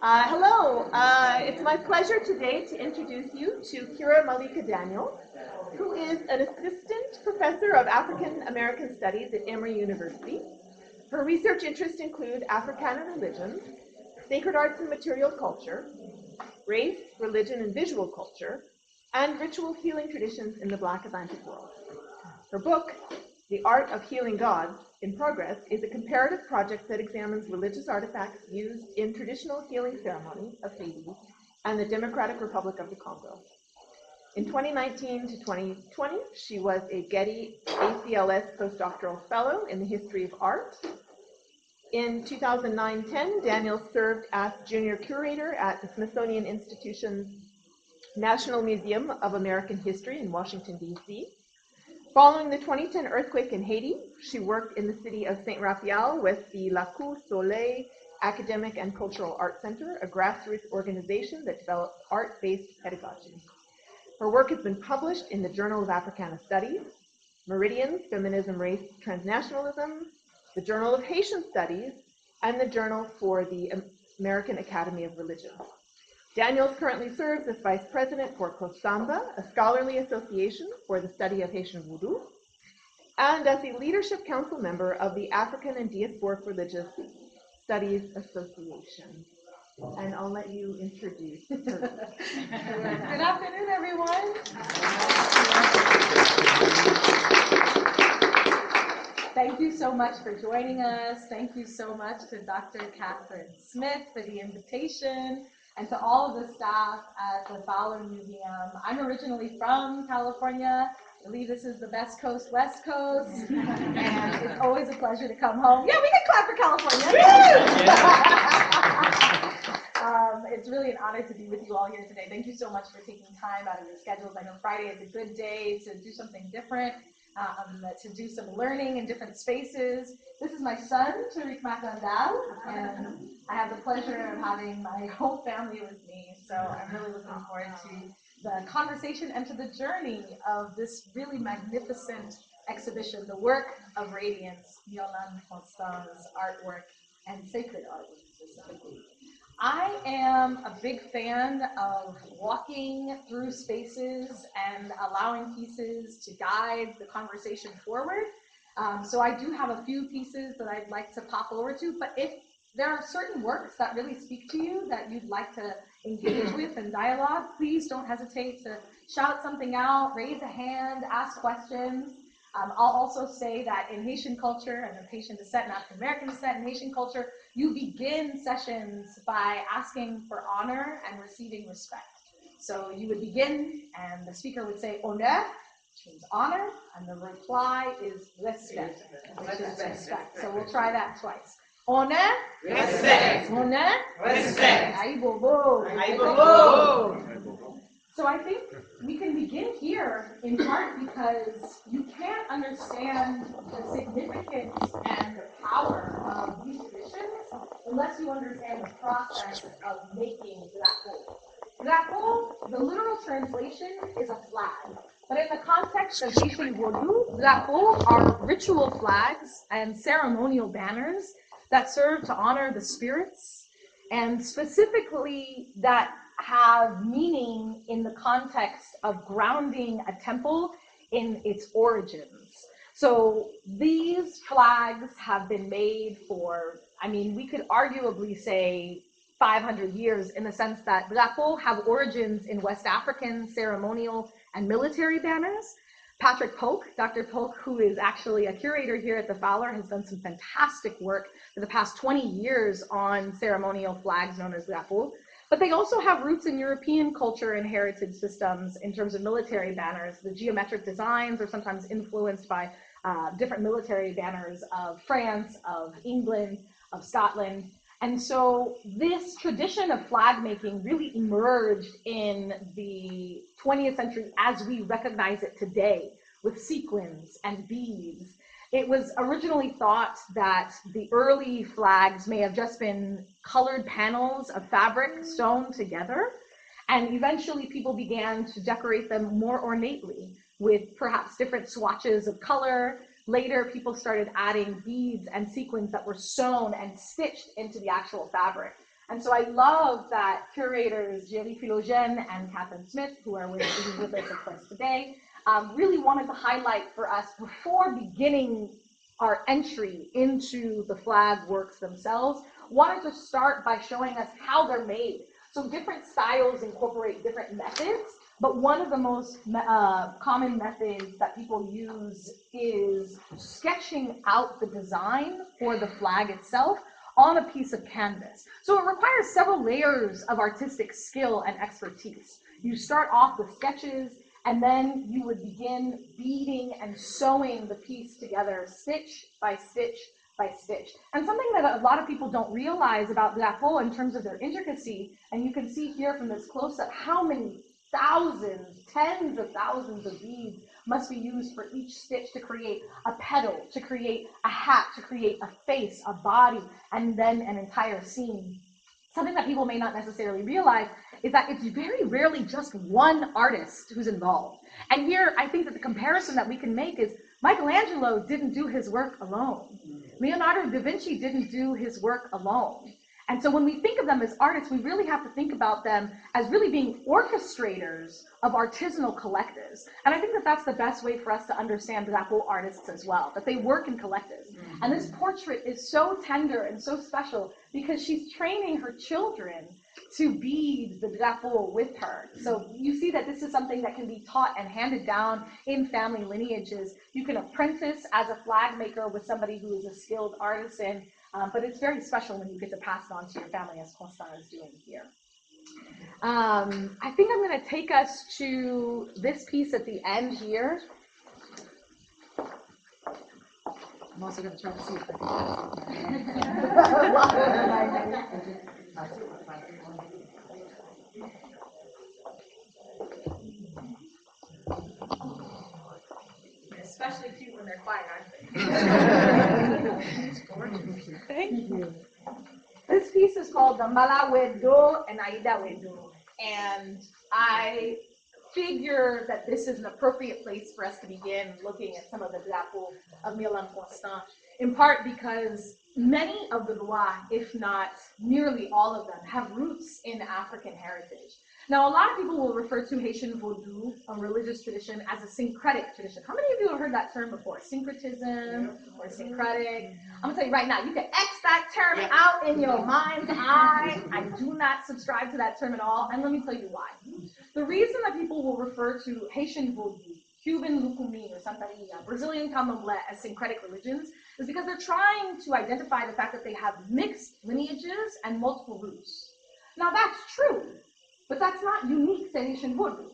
Hello, it's my pleasure today to introduce you to Kyrah Malika Daniels, who is an assistant professor of African American Studies at Emory University. Her research interests include Africana religions, sacred arts and material culture, race, religion, and visual culture, and ritual healing traditions in the Black Atlantic world. Her book, The Art of Healing God, in Progress, is a comparative project that examines religious artifacts used in traditional healing ceremonies of Haiti and the Democratic Republic of the Congo. In 2019 to 2020, she was a Getty ACLS postdoctoral fellow in the history of art. In 2009-10, Daniels served as junior curator at the Smithsonian Institution's National Museum of American History in Washington, D.C. Following the 2010 earthquake in Haiti, she worked in the city of Saint Raphael with the La Coup Soleil Academic and Cultural Art Center, a grassroots organization that develops art-based pedagogy. Her work has been published in the Journal of Africana Studies, Meridians, Feminism, Race, Transnationalism, the Journal of Haitian Studies, and the Journal for the American Academy of Religions. Daniels currently serves as Vice President for KOSANBA, a scholarly association for the study of Haitian Vodou, and as a Leadership Council member of the African and Diasporic Religious Studies Association. And I'll let you introduce her. Good afternoon, everyone. Thank you so much for joining us. Thank you so much to Dr. Catherine Smith for the invitation, and to all of the staff at the Fowler Museum. I'm originally from California. I believe this is the best coast, West Coast, and it's always a pleasure to come home. Yeah, we can clap for California. It's really an honor to be with you all here today. Thank you so much for taking time out of your schedules. I know Friday is a good day to do something different, to do some learning in different spaces. This is my son, Kyrah Malika Daniels, and I have the pleasure of having my whole family with me. So I'm really looking forward to the conversation and to the journey of this really magnificent exhibition, the work of Radiance, MYRLANDE artwork and sacred art specifically. I am a big fan of walking through spaces and allowing pieces to guide the conversation forward. So I do have a few pieces that I'd like to pop over to, but if there are certain works that really speak to you that you'd like to engage with and dialogue, please don't hesitate to shout something out, raise a hand, ask questions. I'll also say that in Haitian culture and in Haitian descent and African American descent and Haitian culture, you begin sessions by asking for honor and receiving respect. So you would begin and the speaker would say honneur, which means honor, and the reply is respect, which is respect. So we'll try that twice. Honneur, respect. Honneur, respect. Aïe bobo. Aïe bobo. So I think we can begin here in part because you can't understand the significance and the power of these traditions unless you understand the process of making drapeau. Drapeau, the literal translation is a flag, but in the context of Haitian Vodou, drapeau are ritual flags and ceremonial banners that serve to honor the spirits, and specifically that have meaning in the context of grounding a temple in its origins. So these flags have been made for, I mean, we could arguably say 500 years in the sense that drapeaux have origins in West African ceremonial and military banners. Patrick Polk, Dr. Polk, who is actually a curator here at the Fowler, has done some fantastic work for the past 20 years on ceremonial flags known as drapeaux. But they also have roots in European culture and heritage systems in terms of military banners. The geometric designs are sometimes influenced by different military banners of France, of England, of Scotland. And so this tradition of flag making really emerged in the 20th century as we recognize it today, with sequins and beads. It was originally thought that the early flags may have just been colored panels of fabric sewn together, and eventually people began to decorate them more ornately with perhaps different swatches of color. Later, people started adding beads and sequins that were sewn and stitched into the actual fabric. And so I love that curators Jerry Philogene and Catherine Smith, who are with us, of course, today, really wanted to highlight for us, before beginning our entry into the flag works themselves, wanted to start by showing us how they're made. So different styles incorporate different methods, but one of the most common methods that people use is sketching out the design for the flag itself on a piece of canvas. So it requires several layers of artistic skill and expertise. You start off with sketches, and then you would begin beading and sewing the piece together, stitch by stitch by stitch. And something that a lot of people don't realize about drapeau in terms of their intricacy, and you can see here from this close-up how many thousands, tens of thousands of beads must be used for each stitch to create a petal, to create a hat, to create a face, a body, and then an entire scene. Something that people may not necessarily realize is that it's very rarely just one artist who's involved. And here, I think that the comparison that we can make is Michelangelo didn't do his work alone. Leonardo da Vinci didn't do his work alone. And so when we think of them as artists, we really have to think about them as really being orchestrators of artisanal collectives. And I think that that's the best way for us to understand drapeau artists as well, that they work in collectives. And this portrait is so tender and so special because she's training her children to bead the drapeau with her. So you see that this is something that can be taught and handed down in family lineages. You can apprentice as a flag maker with somebody who is a skilled artisan, but it's very special when you get to pass it on to your family, as KOSANBA is doing here. I think I'm going to take us to this piece at the end here. I'm also going to try to see if I can. Especially cute when they're quiet, aren't they? Thank you. This piece is called Dambala Wedo and Aida Wedo. And I figure that this is an appropriate place for us to begin looking at some of the drapeaux of Milan Constant, in part because many of the lois, if not nearly all of them, have roots in African heritage. Now, a lot of people will refer to Haitian Vodou, a religious tradition, as a syncretic tradition. How many of you have heard that term before? Syncretism or syncretic? I'm gonna tell you right now, you can X that term out in your mind's eye. I do not subscribe to that term at all, and let me tell you why. The reason that people will refer to Haitian Vodou, Cuban Lucumi or Santeria, Brazilian Candomblé as syncretic religions is because they're trying to identify the fact that they have mixed lineages and multiple roots. Now that's true, but that's not unique to Haitian Vodou.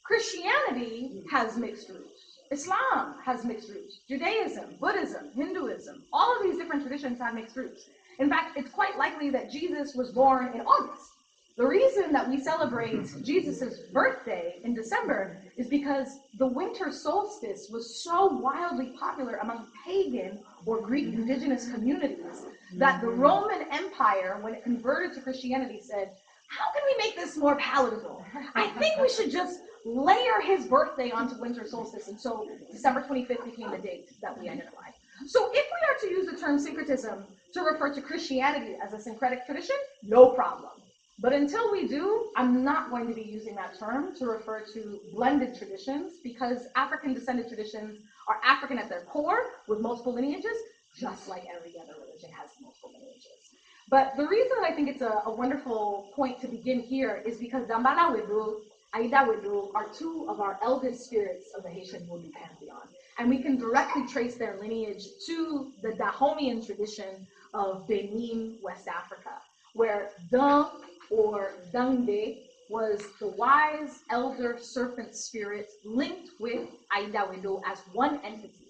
Christianity has mixed roots. Islam has mixed roots. Judaism, Buddhism, Hinduism, all of these different traditions have mixed roots. In fact, it's quite likely that Jesus was born in August. The reason that we celebrate Jesus' birthday in December is because the winter solstice was so wildly popular among pagan or Greek indigenous communities that the Roman Empire, when it converted to Christianity, said, how can we make this more palatable? I think we should just layer his birthday onto winter solstice. And so December 25th became the date that we identified. So if we are to use the term syncretism to refer to Christianity as a syncretic tradition, no problem. But until we do, I'm not going to be using that term to refer to blended traditions because African descended traditions are African at their core with multiple lineages, just like every other religion has multiple lineages. But the reason that I think it's a wonderful point to begin here is because Dambala Wedo, Aida Wedo are two of our eldest spirits of the Haitian Vodou pantheon. And we can directly trace their lineage to the Dahomian tradition of Benin, West Africa, where Dan or Dangde was the wise elder serpent spirit linked with Aida Wedo as one entity.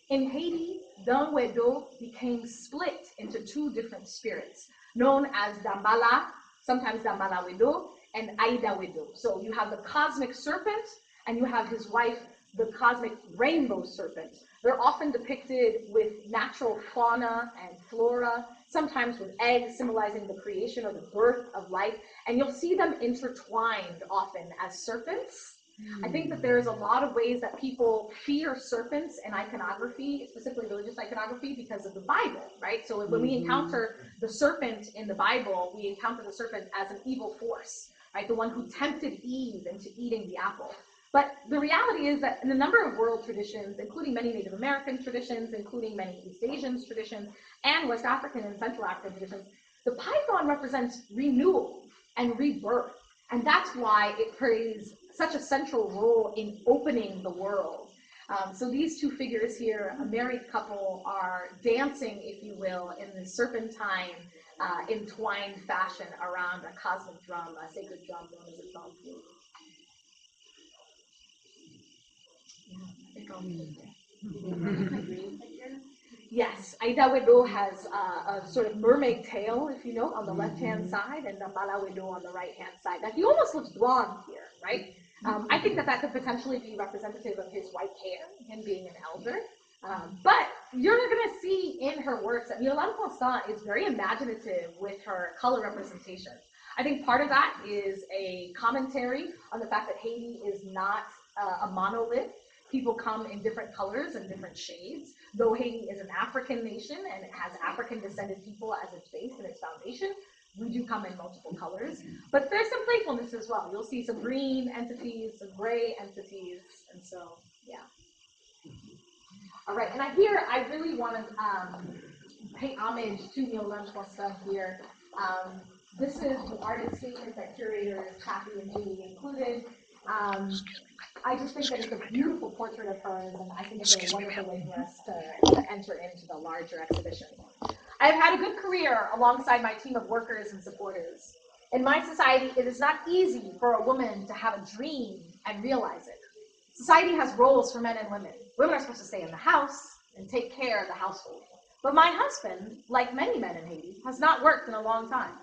In Haiti, Dan Wedo became split into two different spirits, known as Dambala, sometimes Dambala Wedo, and Aida Wedo. So you have the cosmic serpent, and you have his wife, the cosmic rainbow serpent. They're often depicted with natural fauna and flora, sometimes with eggs symbolizing the creation or the birth of life. And you'll see them intertwined often as serpents I think that there's a lot of ways that people fear serpents in iconography, specifically religious iconography, because of the Bible, right? So when we encounter the serpent in the Bible, we encounter the serpent as an evil force, right? The one who tempted Eve into eating the apple. But the reality is that in a number of world traditions, including many Native American traditions, including many East Asian traditions, and West African and Central African traditions, the python represents renewal and rebirth. And that's why it plays such a central role in opening the world. So these two figures here, a married couple, are dancing, if you will, in the serpentine entwined fashion around a cosmic drum, a sacred drum known as a drum flute. Yes, Aida Wedo has a sort of mermaid tail, if you know, on the left-hand side, and the Mala Wedo on the right-hand side. Now, he almost looks blonde here, right? I think that could potentially be representative of his white hair, him being an elder. But you're going to see in her works that Yolande Constant is very imaginative with her color representation. I think part of that is a commentary on the fact that Haiti is not a monolith. People come in different colors and different shades. Though Haiti is an African nation and it has African descended people as its base and its foundation, we do come in multiple colors. But there's some playfulness as well. You'll see some green entities, some gray entities, and so, yeah. All right, and I really want to pay homage to Yolande Constant here. This is the artist statement that curators Kathy and Julie included. I just think that it's a beautiful portrait of hers, and I think it's a wonderful way for us to enter into the larger exhibition. I've had a good career alongside my team of workers and supporters. In my society, it is not easy for a woman to have a dream and realize it. Society has roles for men and women. Women are supposed to stay in the house and take care of the household. But my husband, like many men in Haiti, has not worked in a long time.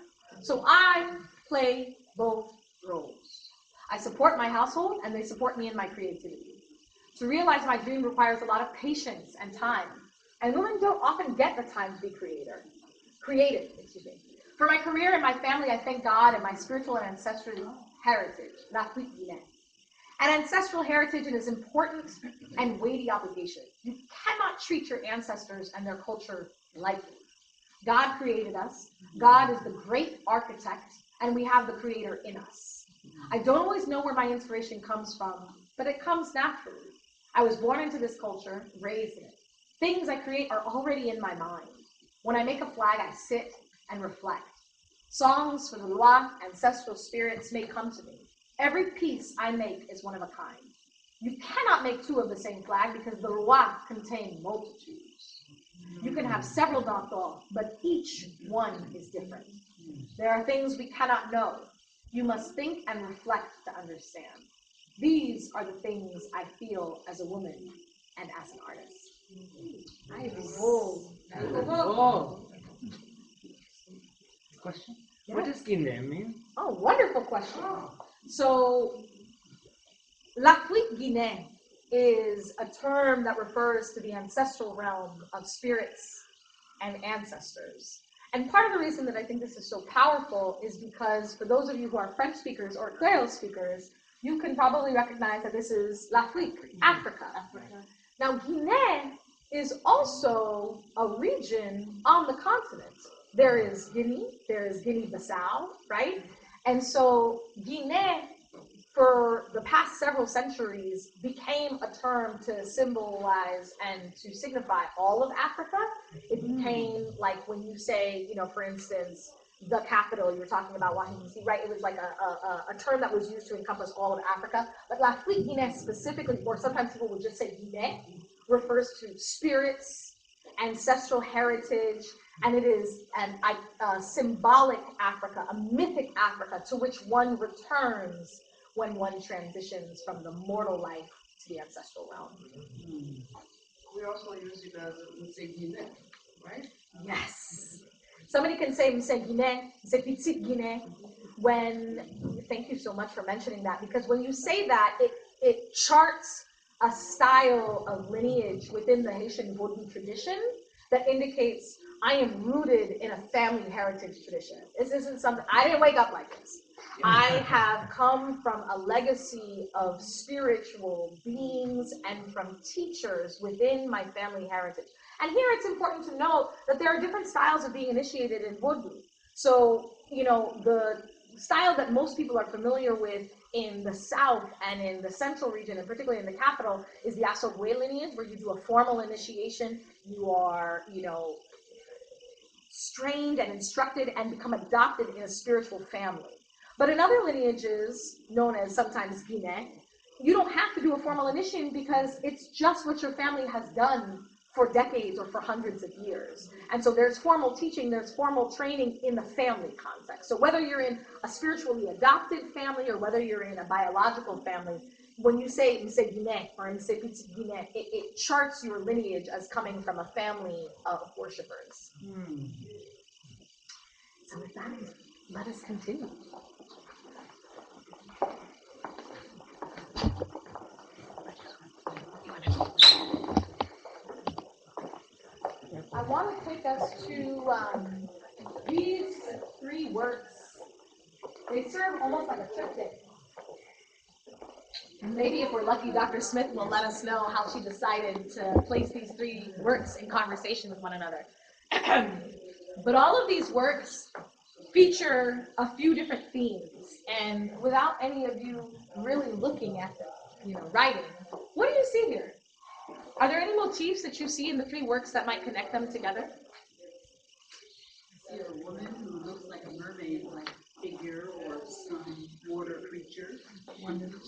So I play both roles. I support my household, and they support me in my creativity. To realize my dream requires a lot of patience and time, and women don't often get the time to be creative. For my career and my family, I thank God and my spiritual and ancestral heritage, l'Afrique guinéenne. An ancestral heritage is an important and weighty obligation. You cannot treat your ancestors and their culture lightly. God created us. God is the great architect, and we have the creator in us. I don't always know where my inspiration comes from, but it comes naturally. I was born into this culture, raised in it. Things I create are already in my mind. When I make a flag, I sit and reflect. Songs for the Roi, ancestral spirits, may come to me. Every piece I make is one of a kind. You cannot make two of the same flag because the Roi contain multitudes. You can have several dentelles, but each one is different. There are things we cannot know. You must think and reflect to understand. These are the things I feel as a woman and as an artist. Question? Yeah. What does Guinée mean? Oh, wonderful question. So, l'Afrique guinéenne is a term that refers to the ancestral realm of spirits and ancestors. And part of the reason that I think this is so powerful is because for those of you who are French speakers or Creole speakers, you can probably recognize that this is l'Afrique, Africa. Now, Guinea is also a region on the continent. There is Guinea, there is Guinea-Bissau, right? And so Guinea, for the past several centuries, became a term to symbolize and to signify all of Africa. It became like when you say, you know, for instance, the capital, you were talking about Washington DC, right? It was like a term that was used to encompass all of Africa. But l'Afrique guinéenne specifically, or sometimes people would just say Guinée, refers to spirits, ancestral heritage, and it is a symbolic Africa, a mythic Africa to which one returns when one transitions from the mortal life to the ancestral realm. We also use it as Guinée, right? Yes. Somebody can say Guinée, Petite Guinée, thank you so much for mentioning that, because when you say that, it charts a style of lineage within the Haitian Vodou tradition that indicates I am rooted in a family heritage tradition. This isn't something, I didn't wake up like this. I have come from a legacy of spiritual beings and from teachers within my family heritage. And here it's important to note that there are different styles of being initiated in Vodou. So, you know, the style that most people are familiar with in the South and in the Central region, and particularly in the capital, is the Asogwe lineage, where you do a formal initiation. You are, you know, trained and instructed and become adopted in a spiritual family. But in other lineages, known as sometimes Guinea, you don't have to do a formal initiation because it's just what your family has done for decades or for hundreds of years. And so there's formal teaching, there's formal training in the family context. So whether you're in a spiritually adopted family or whether you're in a biological family, when you say Guinée or Petit Guinée, it charts your lineage as coming from a family of worshipers. So with that, let us continue. I want to take us to these three works. They serve almost like a triptych. And maybe if we're lucky, Dr. Smith will let us know how she decided to place these three works in conversation with one another. But all of these works feature a few different themes. And without any of you really looking at the writing, what do you see here? Are there any motifs that you see in the three works that might connect them together? I see a woman who looks like a mermaid-like figure or some water creature. Wonderful.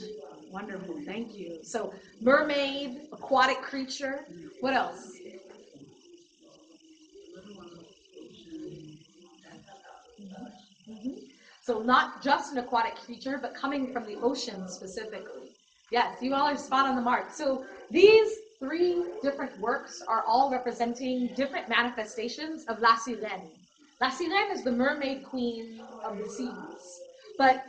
Wonderful, thank you. So mermaid, aquatic creature. What else? So not just an aquatic creature, but coming from the ocean specifically. Yes, you all are spot on the mark. So these three different works are all representing different manifestations of La Sirène. La Sirène is the mermaid queen of the seas. But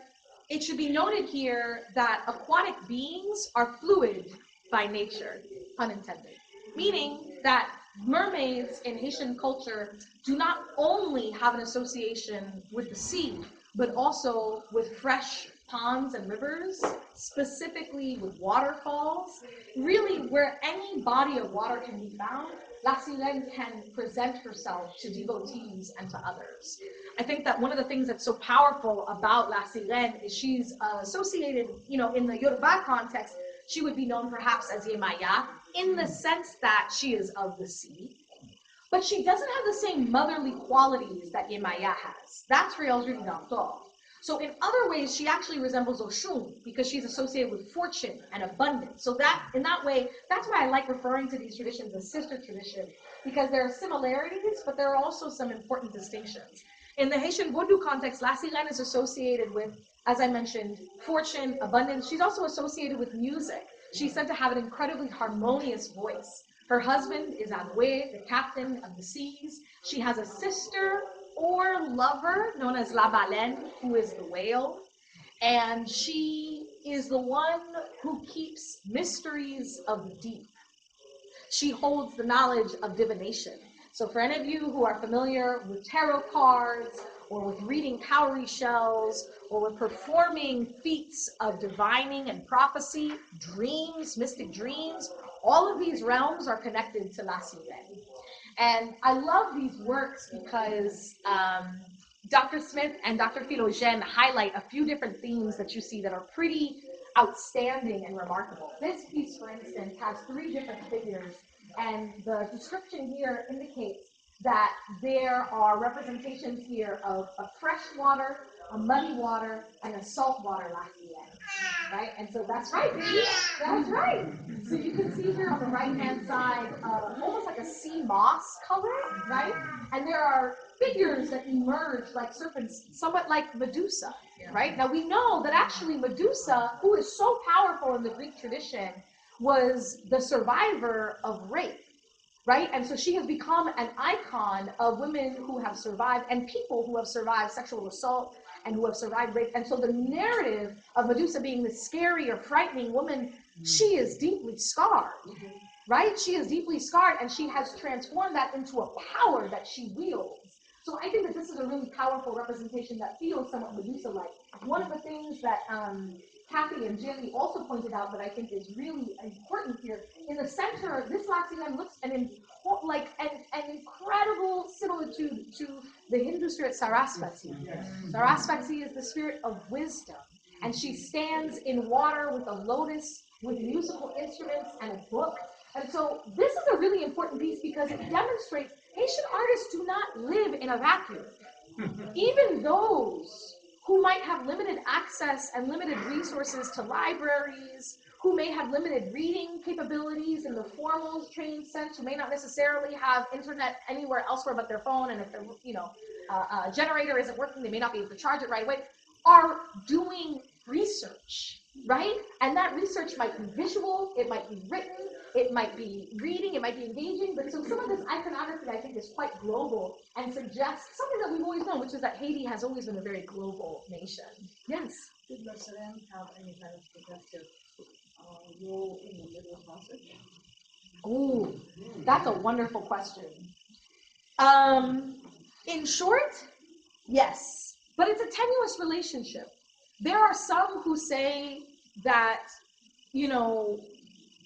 it should be noted here that aquatic beings are fluid by nature, pun intended. Meaning that mermaids in Haitian culture do not only have an association with the sea, but also with fresh ponds and rivers, specifically with waterfalls. Really, where any body of water can be found, La Sirène can present herself to devotees and to others. I think that one of the things that's so powerful about La Sirène is she's associated, in the Yoruba context, she would be known perhaps as Yemaya, in the sense that she is of the sea. But she doesn't have the same motherly qualities that Yemaya has. That's Réal Dantor. So in other ways, she actually resembles Oshun because she's associated with fortune and abundance. So that, in that way, that's why I like referring to these traditions as sister traditions, because there are similarities, but there are also some important distinctions. In the Haitian Vodou context, La Sirène is associated with, as I mentioned, fortune, abundance. She's also associated with music. She's said to have an incredibly harmonious voice. Her husband is Agwe, the captain of the seas. She has a sister or lover known as La Baleine, who is the whale. And she is the one who keeps mysteries of the deep. She holds the knowledge of divination. So for any of you who are familiar with tarot cards, or with reading cowrie shells, or with performing feats of divining and prophecy, dreams, mystic dreams, all of these realms are connected to La Sirène. And I love these works because Dr. Smith and Dr. Philogène highlight a few different themes that you see that are pretty outstanding and remarkable. This piece, for instance, has three different figures, and the description here indicates that there are representations here of a fresh water, a muddy water, and a saltwater La Sirène, right? And so that's right, baby. That's right. So you can see here on the right-hand side, almost like a sea moss color, right? And there are figures that emerge like serpents, somewhat like Medusa, right? Now we know that actually Medusa, who is so powerful in the Greek tradition, was the survivor of rape. Right? And so she has become an icon of women who have survived and people who have survived sexual assault and who have survived rape. And so the narrative of Medusa being this scary or frightening woman, she is deeply scarred, right? She is deeply scarred, and she has transformed that into a power that she wields. So I think that this is a really powerful representation that feels somewhat Medusa-like. One of the things that Kathy and Jilly also pointed out that I think is really important here, in the center, this Latine looks like an incredible similitude to the Hindu spirit Saraswati. Saraswati is the spirit of wisdom, and she stands in water with a lotus, with musical instruments and a book. And so this is a really important piece because it demonstrates Haitian artists do not live in a vacuum. Even those who might have limited access and limited resources to libraries, who may have limited reading capabilities in the formal trained sense, who may not necessarily have internet anywhere elsewhere but their phone, and if their generator isn't working, they may not be able to charge it right away, are doing research, right? And that research might be visual, it might be written, it might be reading, it might be engaging, but so some of this iconography I think is quite global and suggests something that we've always known, which is that Haiti has always been a very global nation. Yes? Did Marceline have any kind of suggestive role in the middle passage? Ooh, that's a wonderful question. In short, yes, but it's a tenuous relationship. There are some who say that, you know,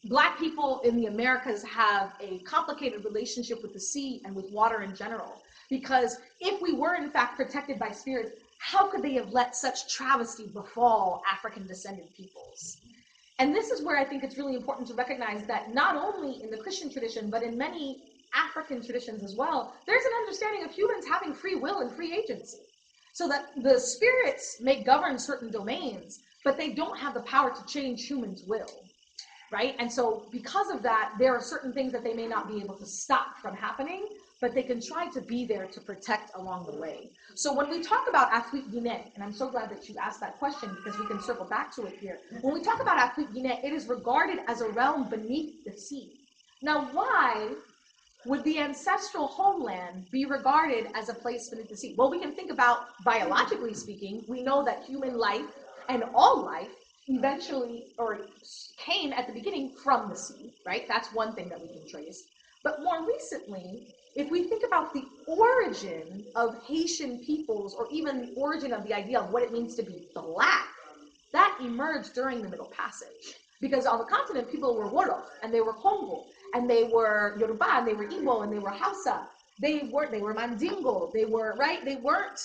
Black people in the Americas have a complicated relationship with the sea and with water in general, because if we were in fact protected by spirits, how could they have let such travesty befall African descended peoples? And this is where I think it's really important to recognize that not only in the Christian tradition, but in many African traditions as well, there's an understanding of humans having free will and free agency. So that the spirits may govern certain domains, but they don't have the power to change humans' will, right? And so because of that, there are certain things that they may not be able to stop from happening, but they can try to be there to protect along the way. So when we talk about Afrique Guinée, and I'm so glad that you asked that question because we can circle back to it here. When we talk about Afrique Guinée, it is regarded as a realm beneath the sea. Now, why would the ancestral homeland be regarded as a place beneath the sea? Well, we can think about, biologically speaking, we know that human life and all life eventually, or came at the beginning from the sea, right? That's one thing that we can trace. But more recently, if we think about the origin of Haitian peoples, or even the origin of the idea of what it means to be Black, that emerged during the Middle Passage. Because on the continent, people were Wolof, and they were Congo, and they were Yoruba, and they were Igbo, and they were Hausa. They were Mandingo, they were, right? They weren't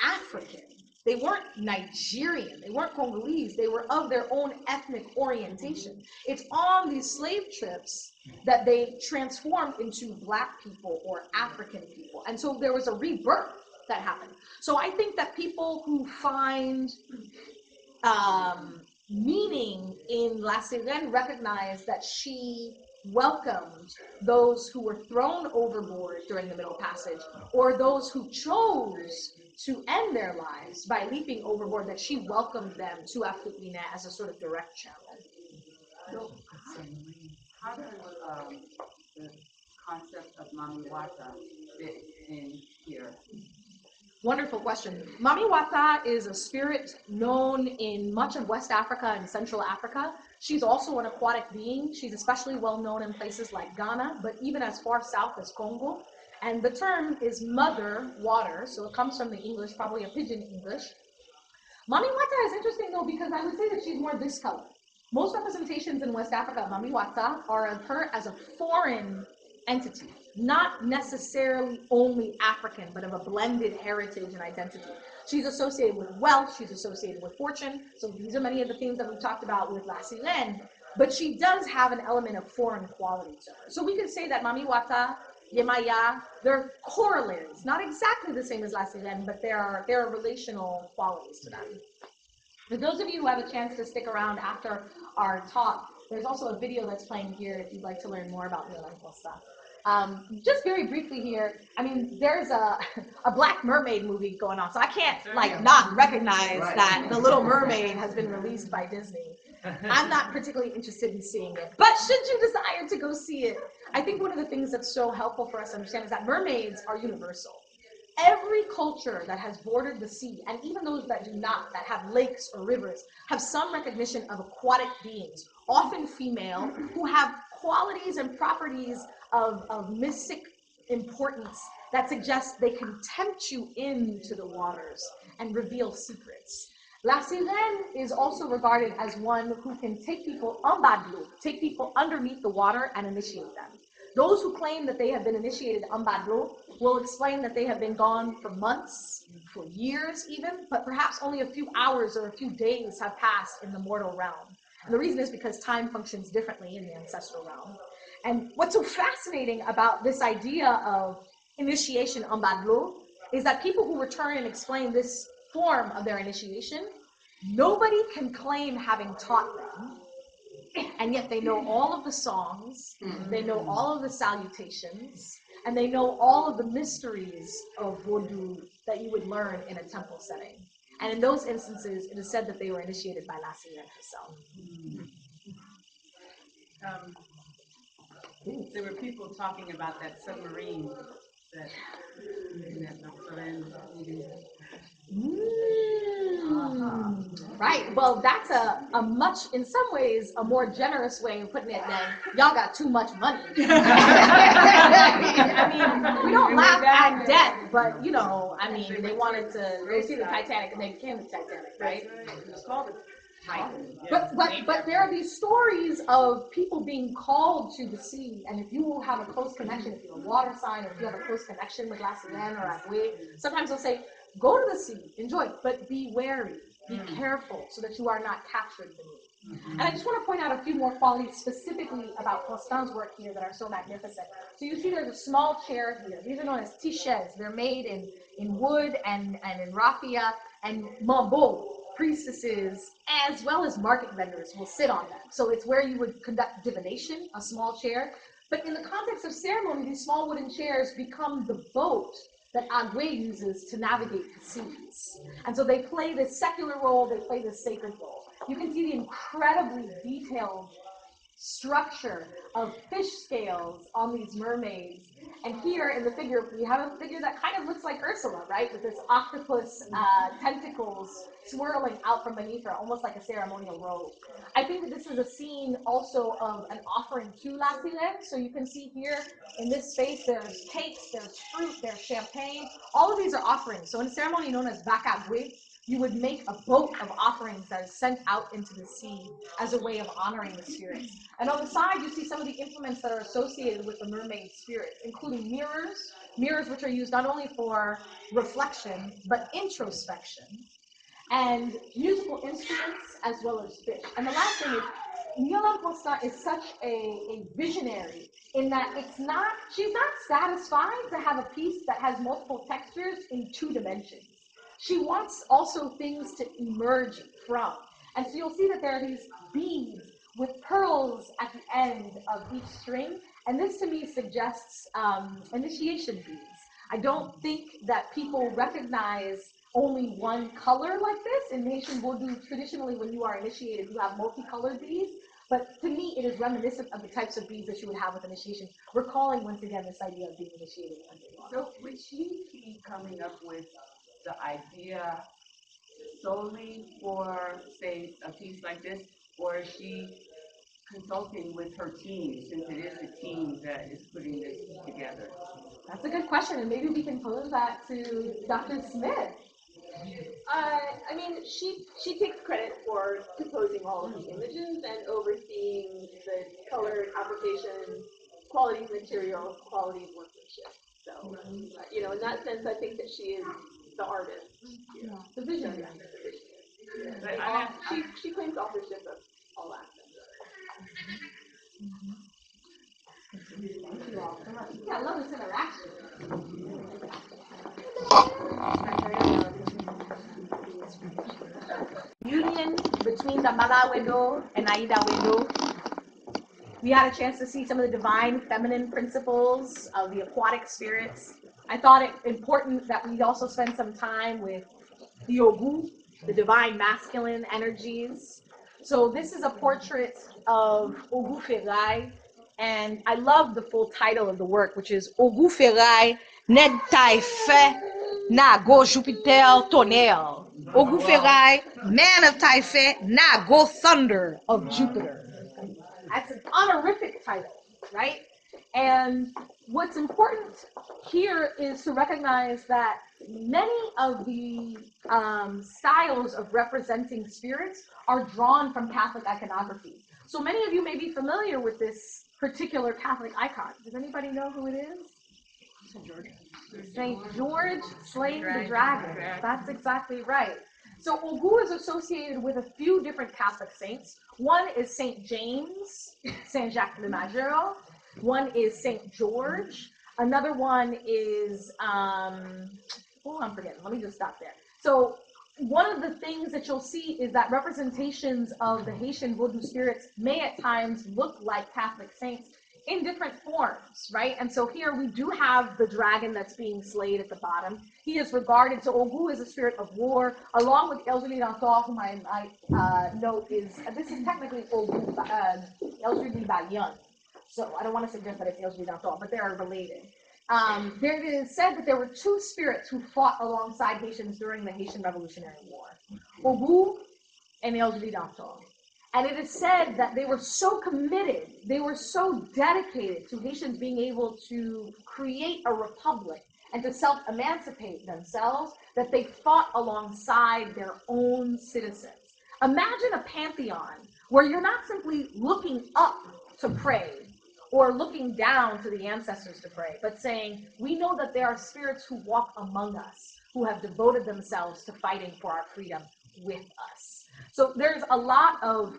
African. They weren't Nigerian, they weren't Congolese, they were of their own ethnic orientation. It's on these slave trips that they transformed into Black people or African people. And so there was a rebirth that happened. So I think that people who find meaning in La Sirène recognize that she welcomed those who were thrown overboard during the Middle Passage, or those who chose to end their lives by leaping overboard, that she welcomed them to Afrique Guinée as a sort of direct channel. So, how does the concept of Mami Wata fit in here? Wonderful question. Mami Wata is a spirit known in much of West Africa and Central Africa. She's also an aquatic being. She's especially well known in places like Ghana, but even as far south as Congo. And the term is mother water, so it comes from the English, probably a pidgin English. Mami Wata is interesting though, because I would say that she's more this color. Most representations in West Africa of Mami Wata are of her as a foreign entity, not necessarily only African, but of a blended heritage and identity. She's associated with wealth, she's associated with fortune, so these are many of the things that we talked about with La Sirène, but she does have an element of foreign quality to her. So we could say that Mami Wata, Yemaya, they're corollaries, not exactly the same as La Sirène, but there are relational qualities to them. For those of you who have a chance to stick around after our talk, there's also a video that's playing here if you'd like to learn more about MYRLANDE Costa. Just very briefly here, I mean, there's a Black Mermaid movie going on, so I can't not recognize that The Little Mermaid has been released by Disney. I'm not particularly interested in seeing it, but should you desire to go see it, I think one of the things that's so helpful for us to understand is that mermaids are universal. Every culture that has bordered the sea, and even those that do not, that have lakes or rivers, have some recognition of aquatic beings, often female, who have qualities and properties of mystic importance that suggests they can tempt you into the waters and reveal secrets. La sirène is also regarded as one who can take people en bas de l'eau, take people underneath the water and initiate them. Those who claim that they have been initiated en bas de l'eau will explain that they have been gone for months, for years even, but perhaps only a few hours or a few days have passed in the mortal realm. And the reason is because time functions differently in the ancestral realm. And what's so fascinating about this idea of initiation en bas de l'eau is that people who return and explain this form of their initiation, nobody can claim having taught them, and yet they know all of the songs, they know all of the salutations, and they know all of the mysteries of Vodou that you would learn in a temple setting. And in those instances, it is said that they were initiated by La Sirène herself. There were people talking about that submarine that Right. Well, that's a much, in some ways, a more generous way of putting it than y'all got too much money. I mean, we don't laugh at debt, but you know, I mean, they wanted to go see the Titanic and they became the Titanic, right? It's called it. But there are these stories of people being called to the sea, and if you have a close connection, if you're a water sign, or if you have a close connection with La Sirène or Agwe, sometimes they'll say, go to the sea, enjoy it, but be wary, be careful, so that you are not captured beneath. And I just want to point out a few more qualities specifically about Constance's work here that are so magnificent. So you see there's a small chair here. These are known as tichets. They're made in wood and in raffia, and mambo, priestesses, as well as market vendors will sit on them. So it's where you would conduct divination, a small chair. But in the context of ceremony, these small wooden chairs become the boat that Agwe uses to navigate the seas. And so they play this secular role, they play this sacred role. You can see the incredibly detailed structure of fish scales on these mermaids. And here in the figure, we have a figure that kind of looks like Ursula, right? With this octopus tentacles swirling out from beneath her, almost like a ceremonial robe. I think that this is a scene also of an offering to La Sirène. So you can see here in this space, there's cakes, there's fruit, there's champagne. All of these are offerings. So in a ceremony known as Bakagwe, you would make a boat of offerings that is sent out into the sea as a way of honoring the spirits. And on the side, you see some of the implements that are associated with the mermaid spirits, including mirrors which are used not only for reflection, but introspection, and musical instruments, as well as fish. And the last thing is, Yolande Constant is such a visionary in that she's not satisfied to have a piece that has multiple textures in 2 dimensions. She wants also things to emerge from. And so you'll see that there are these beads with pearls at the end of each string. And this to me suggests initiation beads. I don't think that people recognize only one color like this. In Haitian Vodou, traditionally when you are initiated, you have multicolored beads. But to me, it is reminiscent of the types of beads that you would have with initiation, recalling once again this idea of being initiated underwater. So would she be coming up with the idea solely for, say, a piece like this, or is she consulting with her team, since it is a team that is putting this together? That's a good question, and maybe we can pose that to Dr. Smith. I mean, she takes credit for composing all of the images and overseeing the color application, quality of material, quality of workmanship. So, you know, in that sense, I think that she is the artist, the visionary. She claims authorship of all aspects. Thank you all so much. Yeah, I love this interaction. Union between the Mala window and Aida window. We had a chance to see some of the divine feminine principles of the aquatic spirits. I thought it important that we also spend some time with the Ogu, the divine masculine energies. So this is a portrait of Ogu Ferai, and I love the full title of the work, which is Ogu Ferai Ned Taife Na Go Jupiter Tonnerre. Ogu Ferai, man of Taife, Na Go Thunder of Jupiter. That's an honorific title, right? And what's important here is to recognize that many of the styles of representing spirits are drawn from Catholic iconography. So many of you may be familiar with this particular Catholic icon. Does anybody know who it is? St. George slaying the dragon. That's exactly right. So Ogu is associated with a few different Catholic saints. One is St. James, St. Jacques le Majeur. One is St. George. Another one is, I'm forgetting. Let me just stop there. So one of the things that you'll see is that representations of the Haitian Vodou spirits may at times look like Catholic saints in different forms, right? And so here we do have the dragon that's being slayed at the bottom. He is regarded, so Ogu is a spirit of war, along with Eljulie Dantor, whom I note is, this is technically Ogu, Eljulie Bayon. So I don't want to suggest that it's Eljulie Dantor, but they are related. There is said that there were two spirits who fought alongside Haitians during the Haitian Revolutionary War, Ogu and Eljulie Dantor. And it is said that they were so committed, they were so dedicated to Haitians being able to create a republic and to self-emancipate themselves that they fought alongside their own citizens. Imagine a pantheon where you're not simply looking up to pray or looking down to the ancestors to pray, but saying, we know that there are spirits who walk among us, who have devoted themselves to fighting for our freedom with us. So there's a lot of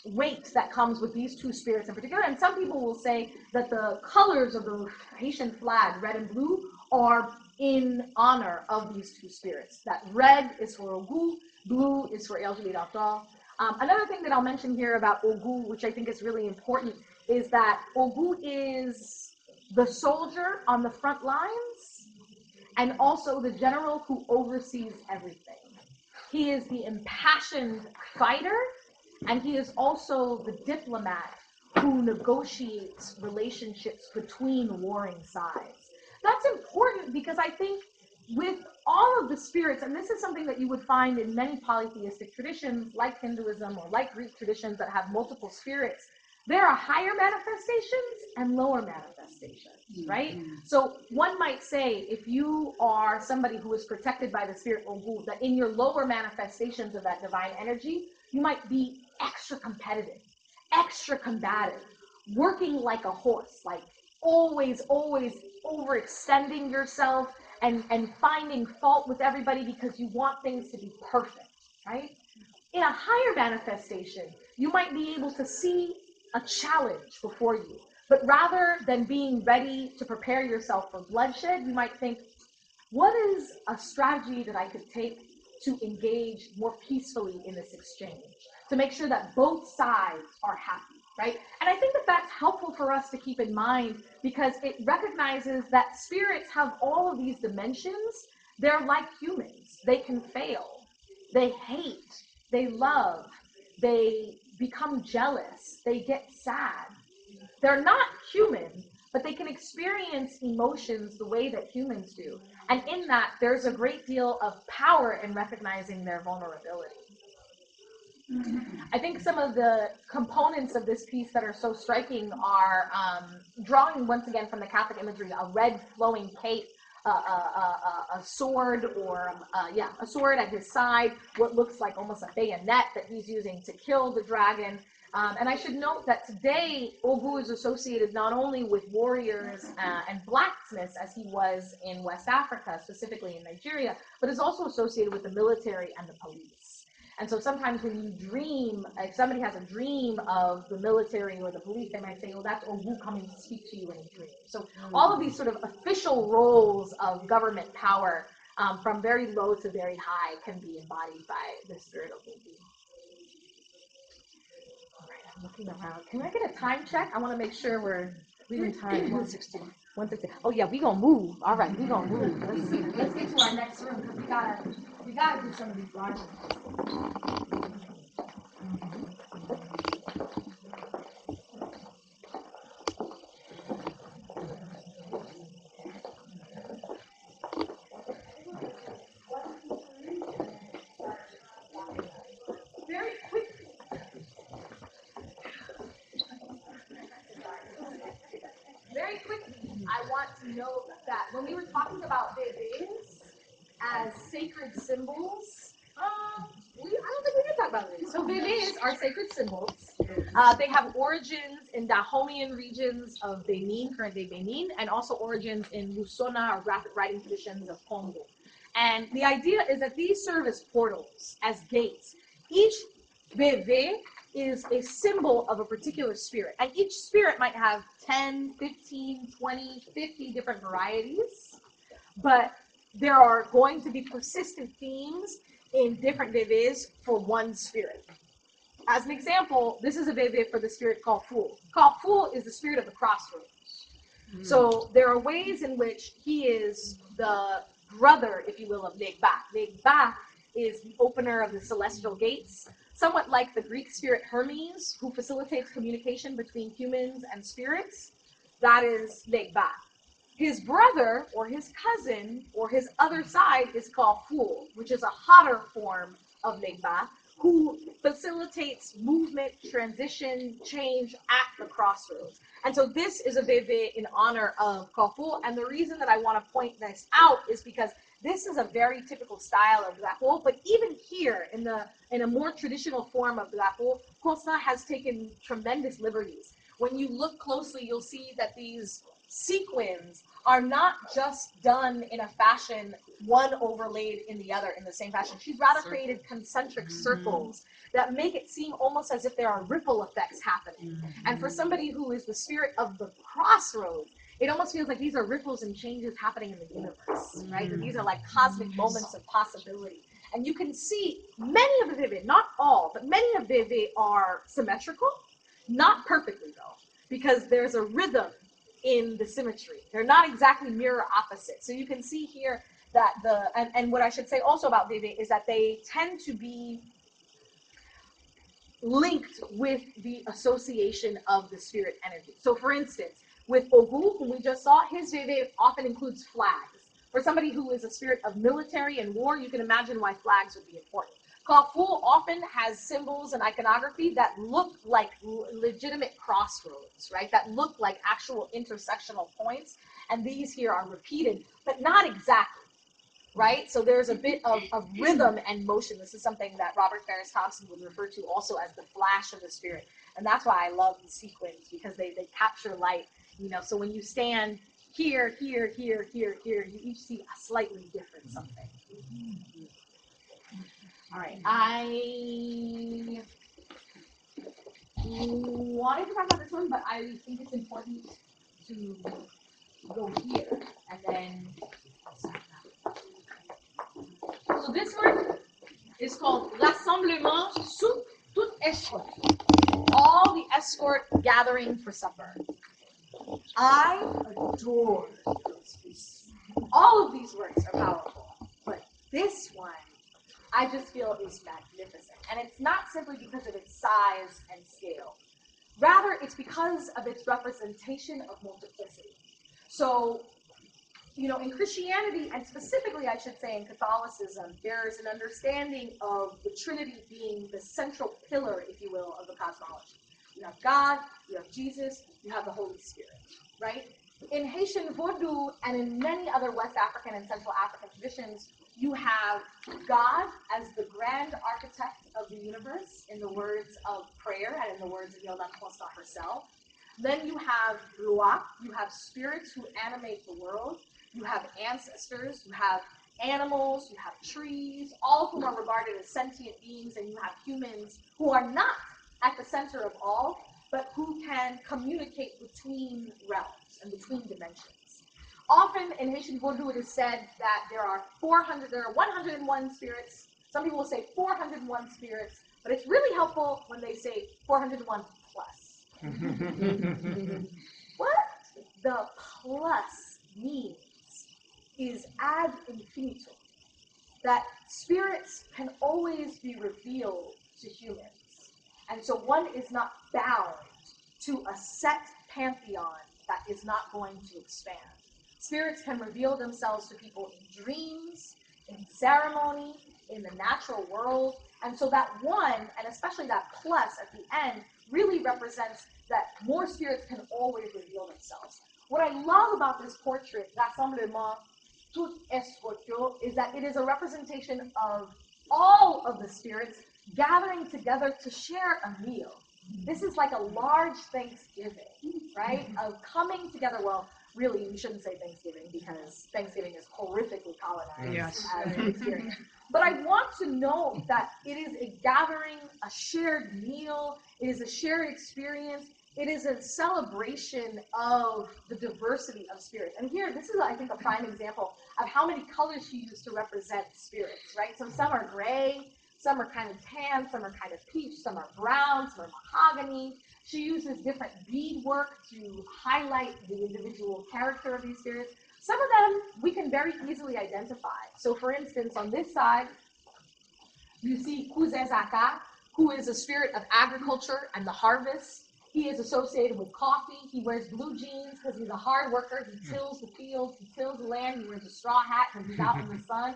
weight that comes with these two spirits in particular, and some people will say that the colors of the Haitian flag, red and blue, are in honor of these two spirits. That red is for Ogu, blue is for Eljulie Dantor. Another thing that I'll mention here about Ogu, which I think is really important, is that Ogu is the soldier on the front lines and also the general who oversees everything. He is the impassioned fighter, and he is also the diplomat who negotiates relationships between warring sides. That's important because I think with all of the spirits, and this is something that you would find in many polytheistic traditions like Hinduism or like Greek traditions that have multiple spirits, there are higher manifestations and lower manifestations, right? So one might say, if you are somebody who is protected by the spirit Ogu, that in your lower manifestations of that divine energy, you might be extra competitive, extra combative, working like a horse, like always overextending yourself and finding fault with everybody because you want things to be perfect, right? In a higher manifestation, you might be able to see a challenge before you, but rather than being ready to prepare yourself for bloodshed, you might think, what is a strategy that I could take to engage more peacefully in this exchange, to make sure that both sides are happy, right? And I think that that's helpful for us to keep in mind because it recognizes that spirits have all of these dimensions. They're like humans. They can fail. They hate. They love. They become jealous, they get sad. They're not human, but they can experience emotions the way that humans do. And in that, there's a great deal of power in recognizing their vulnerability. I think some of the components of this piece that are so striking are drawing once again from the Catholic imagery, a red flowing cape, a sword or a sword at his side, what looks like almost a bayonet that he's using to kill the dragon. And I should note that today Ogu is associated not only with warriors and blacksmiths as he was in West Africa, specifically in Nigeria, but is also associated with the military and the police. And so sometimes when you dream, if somebody has a dream of the military or the police, they might say, oh, that's Ogu coming to speak to you in a dream. So all of these sort of official roles of government power from very low to very high can be embodied by the spirit of Ogu. All right, I'm looking around. Can I get a time check? I want to make sure we're leaving time. 1:16. 1:16. Oh yeah, we gonna move. All right, we gonna move. Let's get to our next room because we gotta do some of these larger ones. Very quickly. very quickly, I want to note that when we were talking about bébés as sacred symbols, I don't think we did talk about it. So bébés are sacred symbols. They have origins in Dahomean regions of Benin, current day Benin, and also origins in Lusona or graphic writing traditions of Congo. And the idea is that these serve as portals, as gates. Each bébé is a symbol of a particular spirit. And each spirit might have 10, 15, 20, 50 different varieties. But there are going to be persistent themes in different bébés for one spirit. As an example, this is a bébé for the spirit Kafou. Kafou is the spirit of the crossroads. So there are ways in which he is the brother, if you will, of Legba. Legba is the opener of the celestial gates, somewhat like the Greek spirit Hermes, who facilitates communication between humans and spirits. That is Legba. His brother, or his cousin, or his other side is Kafou, which is a hotter form of Legba, who facilitates movement, transition, change at the crossroads. And so this is a bébé in honor of Kafou, and the reason that I want to point this out is because this is a very typical style of Drapeau, but even here, in a more traditional form of Drapeau, Kosa has taken tremendous liberties. When you look closely, you'll see that these sequins are not just done in a fashion, one overlaid in the other in the same fashion. She's rather created concentric circles that make it seem almost as if there are ripple effects happening. And for somebody who is the spirit of the crossroads, it almost feels like these are ripples and changes happening in the universe, right? And these are like cosmic moments of possibility. And you can see many of the bébés, not all, but many of bébés are symmetrical, not perfectly though, because there's a rhythm in the symmetry. They're not exactly mirror opposite. So you can see here that and what I should say also about bébé is that they tend to be linked with the association of the spirit energy. So for instance, with Ogu, whom we just saw, his bébé often includes flags. For somebody who is a spirit of military and war, you can imagine why flags would be important. Kafou often has symbols and iconography that look like legitimate crossroads, right? That look like actual intersectional points. And these here are repeated, but not exactly, right? So there's a bit of rhythm and motion. This is something that Robert Farris Thompson would refer to also as the flash of the spirit. And that's why I love the sequins, because they capture light, you know. So when you stand here, here, here, here, here, you each see a slightly different something. All right, I wanted to talk about this one, but I think it's important to go here and then. So this one is called Rassemblement sous toute escorte. All the escort gathering for supper. I adore those pieces. All of these works are powerful, but this one I just feel is magnificent. And it's not simply because of its size and scale. Rather, it's because of its representation of multiplicity. So, you know, in Christianity, and specifically, I should say in Catholicism, there is an understanding of the Trinity being the central pillar, if you will, of the cosmology. You have God, you have Jesus, you have the Holy Spirit, right? In Haitian Vodou and in many other West African and Central African traditions, you have God as the grand architect of the universe, in the words of prayer and in the words of Yolande Constant herself. Then you have Rua, you have spirits who animate the world. You have ancestors, you have animals, you have trees, all of whom are regarded as sentient beings, and you have humans who are not at the center of all, but who can communicate between realms and between dimensions. Often in Haitian Vodou, it is said that there are 101 spirits. Some people will say 401 spirits, but it's really helpful when they say 401 plus. What the plus means is ad infinitum, that spirits can always be revealed to humans. And so one is not bound to a set pantheon that is not going to expand. Spirits can reveal themselves to people in dreams, in ceremony, in the natural world. And so that one, and especially that plus at the end, really represents that more spirits can always reveal themselves. What I love about this portrait, Rassemblement Tout Escortio, is that it is a representation of all of the spirits gathering together to share a meal. This is like a large Thanksgiving, right? Of coming together. Well, really, we shouldn't say Thanksgiving because Thanksgiving is horrifically colonized as an experience. But I want to know that it is a gathering, a shared meal, it is a shared experience, it is a celebration of the diversity of spirits. And here, this is, I think, a prime example of how many colors she used to represent spirits, right? So some are gray, some are kind of tan, some are kind of peach, some are brown, some are mahogany. She uses different beadwork to highlight the individual character of these spirits. Some of them we can very easily identify. So for instance, on this side, you see Kuzezaka, who is a spirit of agriculture and the harvest. He is associated with coffee. He wears blue jeans because he's a hard worker. He tills the fields, he tills the land. He wears a straw hat because he's out in the sun,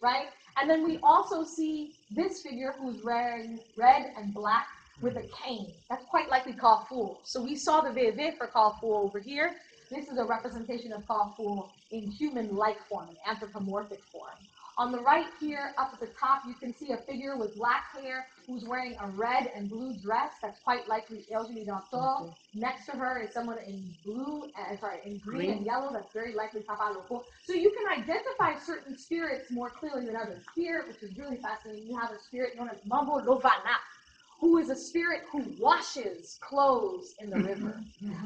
right? And then we also see this figure who's wearing red and black with a cane. That's quite likely Kafu. So we saw the Veve for Kafu over here. This is a representation of Kafu in human-like form, an anthropomorphic form. On the right here, up at the top, you can see a figure with black hair who's wearing a red and blue dress. That's quite likely Eugenie Danton. Next to her is someone in in green and yellow. That's very likely Papa Loko. So you can identify certain spirits more clearly than others. Here, which is really fascinating, you have a spirit known as Mambo Lovana, who is a spirit who washes clothes in the river.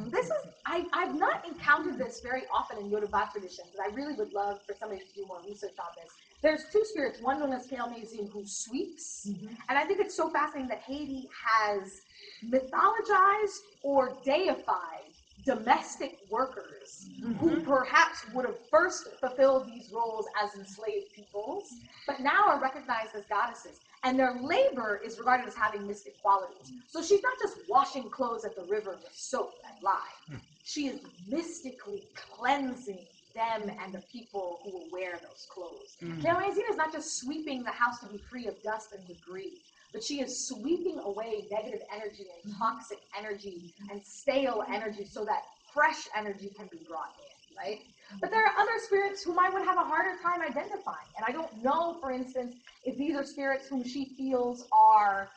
This is, I've not encountered this very often in Yoruba traditions, but I really would love for somebody to do more research on this. There's two spirits, one known as Keomezin, who sweeps, and I think it's so fascinating that Haiti has mythologized or deified domestic workers who perhaps would have first fulfilled these roles as enslaved peoples, but now are recognized as goddesses. And their labor is regarded as having mystic qualities. So she's not just washing clothes at the river with soap and lye. She is mystically cleansing them and the people who will wear those clothes. Keomezin is not just sweeping the house to be free of dust and debris, but she is sweeping away negative energy and toxic energy and stale energy so that fresh energy can be brought in, right? But there are other spirits whom I would have a harder time identifying. And I don't know, for instance, if these are spirits whom she feels are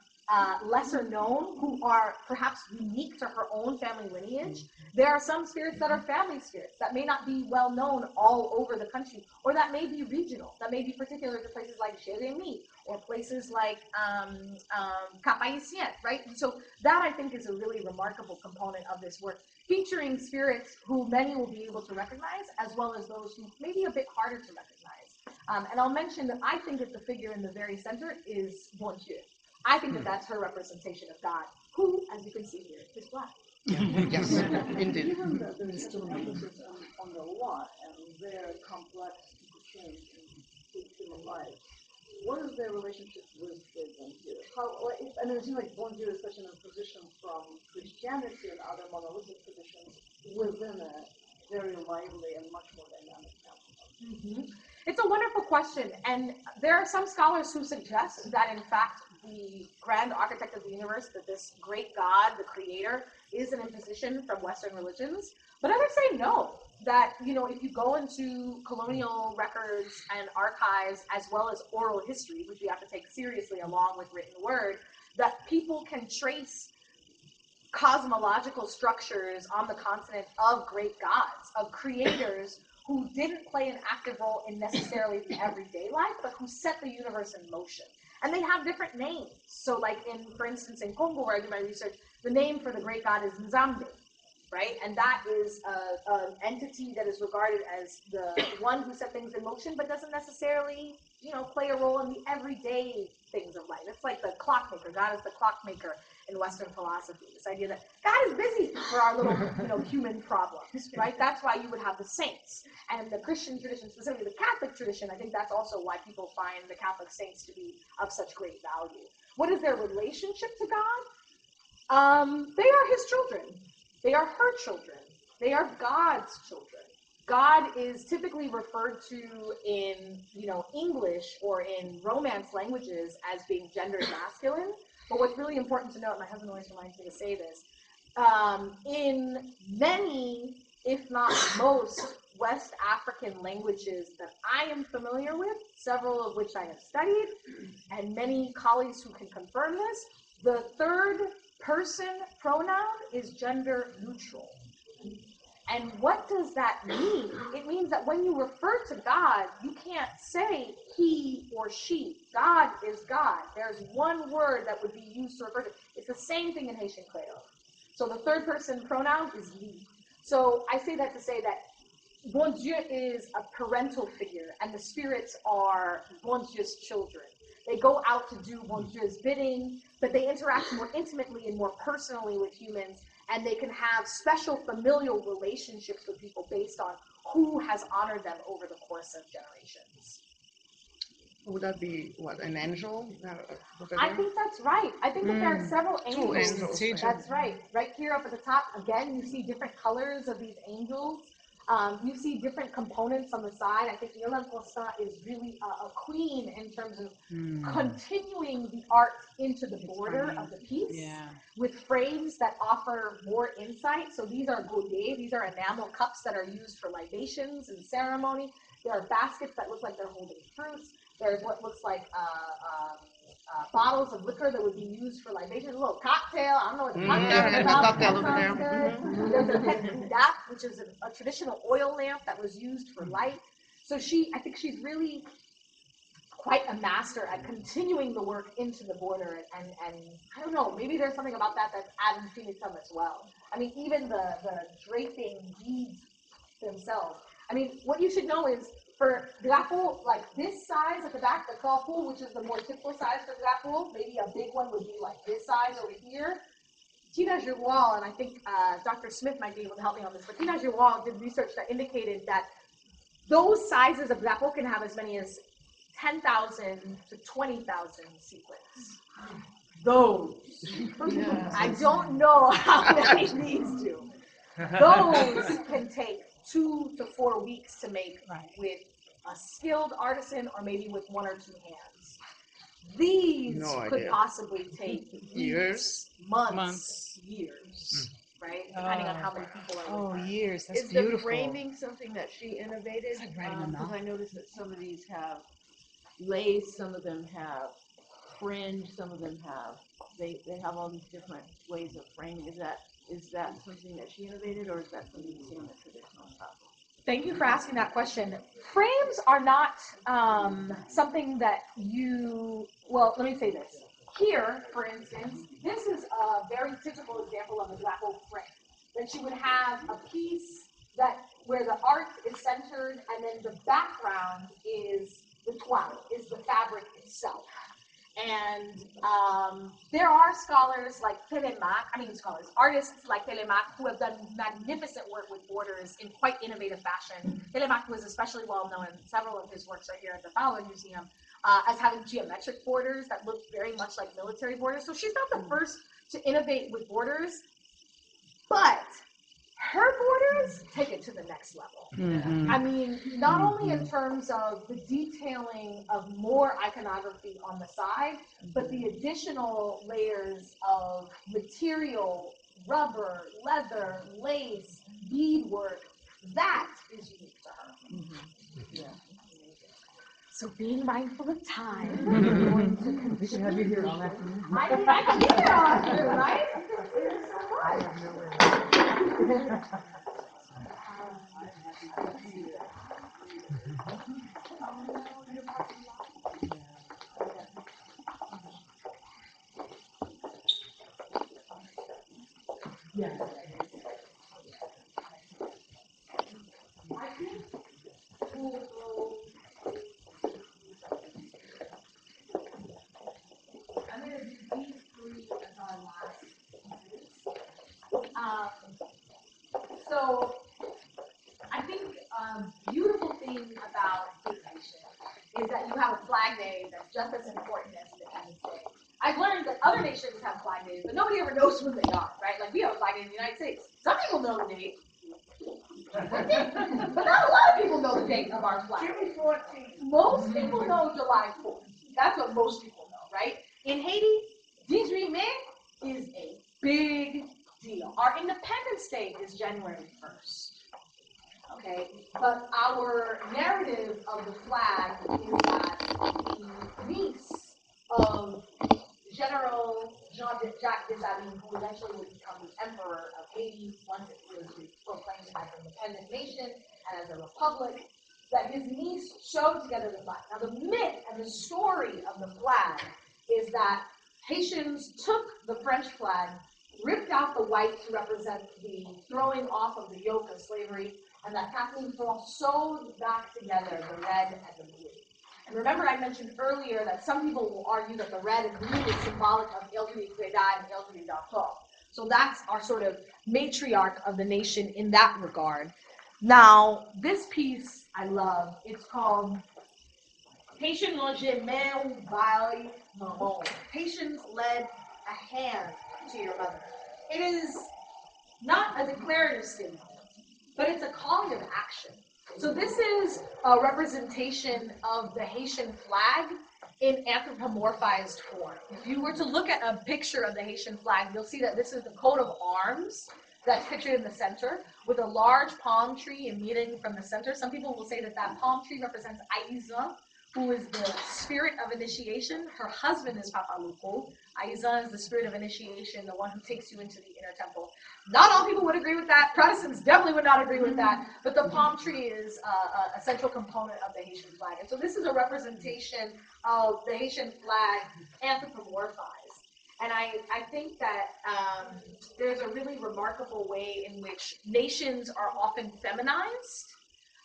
lesser known, who are perhaps unique to her own family lineage. There are some spirits that are family spirits that may not be well known all over the country, or that may be regional, that may be particular to places like Jérémy, or places like Cap-Haïtien, right? And so that, I think, is a really remarkable component of this work, featuring spirits who many will be able to recognize, as well as those who may be a bit harder to recognize. And I'll mention that I think that the figure in the very center is Bon Dieu. I think that that's her representation of God, who, as you can see here, is black. Yes, indeed. Given that there is still an emphasis on the law and their complex change in human life, what is their relationship with Bon Dieu? I mean, it seems like Bon Dieu is such an opposition from Christianity and other monolithic traditions within a very lively and much more dynamic campus. It's a wonderful question, and there are some scholars who suggest that, in fact, the grand architect of the universe, that this great God, the creator, is an imposition from Western religions. But others say no, that, you know, if you go into colonial records and archives, as well as oral history, which we have to take seriously along with written word, that people can trace cosmological structures on the continent of great gods, of creators who didn't play an active role in necessarily the everyday life, but who set the universe in motion. And they have different names. So like for instance, in Congo, where I do my research, the name for the great god is Nzambe, right? And that is an entity that is regarded as the one who set things in motion, but doesn't necessarily, you know, play a role in the everyday things of life. It's like the clockmaker. God is the clockmaker in Western philosophy. This idea that God is busy for our little, you know, human problems, right? That's why you would have the saints. And in the Christian tradition, specifically the Catholic tradition, I think that's also why people find the Catholic saints to be of such great value. What is their relationship to God? They are his children. They are her children. They are God's children. God is typically referred to in, you know, English or in Romance languages as being gendered masculine. But what's really important to note, my husband always reminds me to say this, in many if not most, West African languages that I am familiar with, several of which I have studied, and many colleagues who can confirm this, the third person pronoun is gender neutral. And what does that mean? It means that when you refer to God, you can't say he or she. God is God. There's one word that would be used to refer to. It's the same thing in Haitian Creole. So the third person pronoun is lui. So I say that to say that Bon Dieu is a parental figure, and the spirits are Bon Dieu's children. They go out to do Bon Dieu's bidding, but they interact more intimately and more personally with humans, and they can have special familial relationships with people based on who has honored them over the course of generations. Would that be, what, an angel? I think that's right. I think that there are several angels. Angels. That's right. Right here up at the top, again, you see different colors of these angels. You see different components on the side. I think Yolande Constant is really a queen in terms of continuing the art into the border of the piece with frames that offer more insight. So these are gourets, these are enamel cups that are used for libations and ceremony. There are baskets that look like they're holding fruits. There's what looks like bottles of liquor that would be used for libations. A little cocktail. I don't know what the cocktail is about. Cocktail That over sounds good. There's a pet gouda, which is a traditional oil lamp that was used for light. So I think she's really quite a master at continuing the work into the border. And I don't know, maybe there's something about that that's ad infinitum as well. I mean, even the draping beads themselves. I mean, what you should know is for drapeau, like this size at the back, the carpool, which is the more typical size for drapeau, maybe a big one would be like this size over here. Tina Giroir, and I think Dr. Smith might be able to help me on this, but Tina Giroir did research that indicated that those sizes of drapeau can have as many as 10,000 to 20,000 sequins. Those. I don't know how many these do. Those can take 2 to 4 weeks to make with a skilled artisan or maybe with 1 or 2 hands. These could possibly take years, months, years, right? Depending on how many people are with her. Years. That's Is beautiful. the framing something that she innovated? It's like writing a Because novel. I noticed that some of these have lace, some of them have fringe, some of them have, they have all these different ways of framing. Is that something that she innovated, or is that something you see on the traditional stuff? Thank you for asking that question. Frames are not something that well, let me say this. Here, for instance, this is a very typical example of a drapeau frame. That you would have a piece where the art is centered, and then the background is the toile, is the fabric itself. And there are scholars like artists like Telemaque who have done magnificent work with borders in quite innovative fashion. Telemaque was especially well known, and several of his works are here at the Fowler Museum, as having geometric borders that look very much like military borders. So she's not the first to innovate with borders, but her borders take it to the next level. I mean, not only in terms of the detailing of more iconography on the side, but the additional layers of material, rubber, leather, lace, beadwork, that is unique to her. So being mindful of time, we're going to We should have you here all afternoon. I can be here all afternoon, right? I have no way. I'm going to do these 3 as our last pieces. So I think a beautiful thing about Big Nation is that you have a flag day that's just as important as Independence Day. I've learned that other nations have flag days, but nobody ever knows when they are, right? Like we have a flag day in the United States. Some people know the date, but not a lot of people know the date of our flag. June 14th. Most people know July 4th. That's what most people know, right? In Haiti, 18 May is a big deal. Our Independence Day is January 1st. okay? But our narrative of the flag is that the niece of General Jean-Jacques Dessalines, who eventually would become the Emperor of Haiti once it was proclaimed as an independent nation and as a republic, that his niece sewed together the flag. Now, the myth and the story of the flag is that Haitians took the French flag, ripped out the white to represent the throwing off of the yoke of slavery, and that Kathleen Florent sewed back together the red and the blue. And remember, I mentioned earlier that some people will argue that the red and blue is symbolic of Elturi Kreda and Elturi Dato. So that's our sort of matriarch of the nation in that regard. Now, this piece I love. It's called Haitian Longe Main by Maman. Haitians led a hand to your mother. It is not a declarative statement, but it's a calling of action. So this is a representation of the Haitian flag in anthropomorphized form. If you were to look at a picture of the Haitian flag, you'll see that this is the coat of arms that's pictured in the center with a large palm tree emitting from the center. Some people will say that that palm tree represents Aiza, who is the spirit of initiation. Her husband is Papa Lupo. Aiza is the spirit of initiation, the one who takes you into the inner temple. Not all people would agree with that. Protestants definitely would not agree with that. But the palm tree is a central component of the Haitian flag. And so this is a representation of the Haitian flag anthropomorphized. And I think that there's a really remarkable way in which nations are often feminized.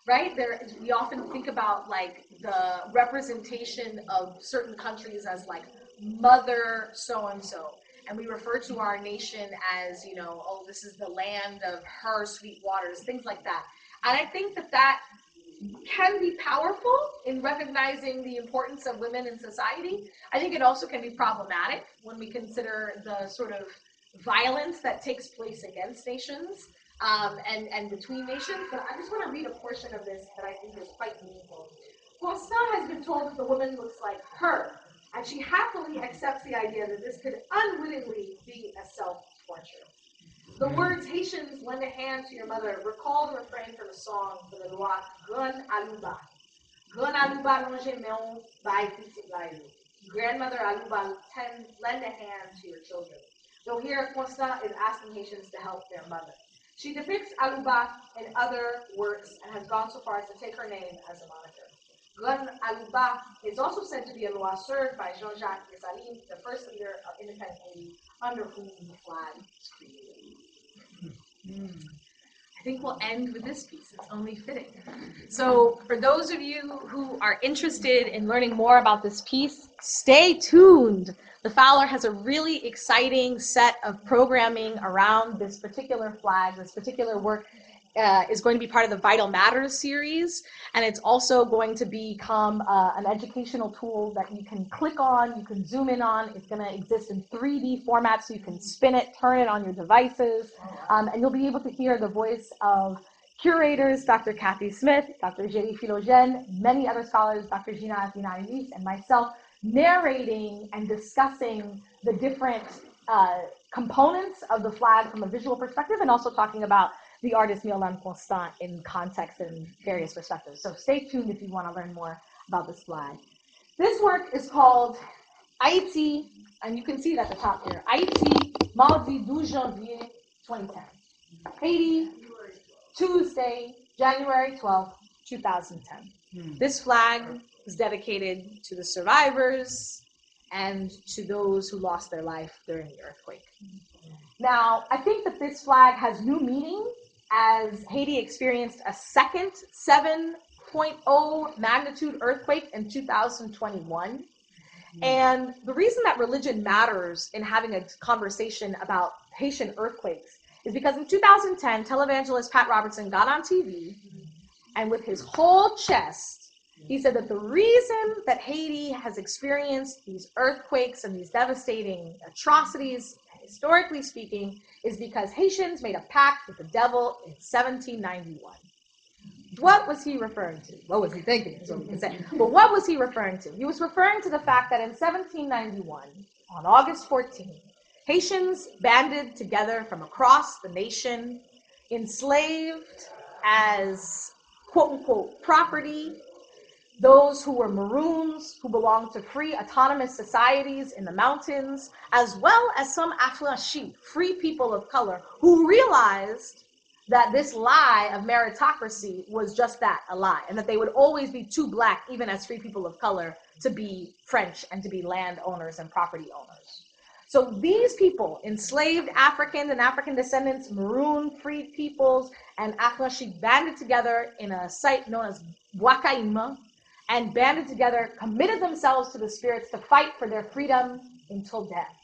Right? We often think about like the representation of certain countries as like mother so-and-so. And we refer to our nation as, you know, oh, this is the land of her sweet waters, things like that. And I think that that can be powerful in recognizing the importance of women in society. I think it also can be problematic when we consider the sort of violence that takes place against nations. And between nations, but I just want to read a portion of this that I think is quite meaningful. KOSANBA has been told that the woman looks like her, and she happily accepts the idea that this could unwittingly be a self-torture. The words Haitians lend a hand to your mother recall the refrain from a song for the Loa, Gun Aluba. Gun Aluba longe meon by Pitiblayo. Grandmother Aluba, lend a hand to your children. Though here, KOSANBA is asking Haitians to help their mother. She depicts Aluba in other works and has gone so far as to take her name as a moniker. Gun Aluba is also said to be a loi served by Jean-Jacques Dessalines, the first leader of independent Haiti, under whom the flag was created. I think we'll end with this piece. It's only fitting. So for those of you who are interested in learning more about this piece, stay tuned. The Fowler has a really exciting set of programming around this particular flag. This particular work is going to be part of the Vital Matters series, and it's also going to become an educational tool that you can click on, you can zoom in on. It's going to exist in 3D format, so you can spin it, turn it on your devices, and you'll be able to hear the voice of curators, Dr. Kathy Smith, Dr. Jerry Philogène, many other scholars, Dr. Gina Azminaris, and myself, narrating and discussing the different components of the flag from a visual perspective, and also talking about the artist MYRLANDE in context and various perspectives. So stay tuned if you want to learn more about this flag. This work is called Haïti, and you can see it at the top here. Haïti, Mardi 12 Janvier 2010. Haiti, Tuesday, January 12, 2010. This flag is dedicated to the survivors and to those who lost their life during the earthquake. Now, I think that this flag has new meaning as Haiti experienced a second 7.0 magnitude earthquake in 2021. And the reason that religion matters in having a conversation about Haitian earthquakes is because in 2010, televangelist Pat Robertson got on TV, and with his whole chest, he said that the reason that Haiti has experienced these earthquakes and these devastating atrocities, historically speaking, is because Haitians made a pact with the devil in 1791. What was he referring to? What was he thinking, is what we can say. But what was he referring to? He was referring to the fact that in 1791, on August 14th, Haitians banded together from across the nation, enslaved as quote-unquote property, those who were Maroons, who belonged to free autonomous societies in the mountains, as well as some affranchis, free people of color, who realized that this lie of meritocracy was just that, a lie, and that they would always be too black, even as free people of color, to be French and to be landowners and property owners. So these people, enslaved Africans and African descendants, Maroon freed peoples, and affranchis banded together in a site known as Wakaima, and banded together, committed themselves to the spirits to fight for their freedom until death.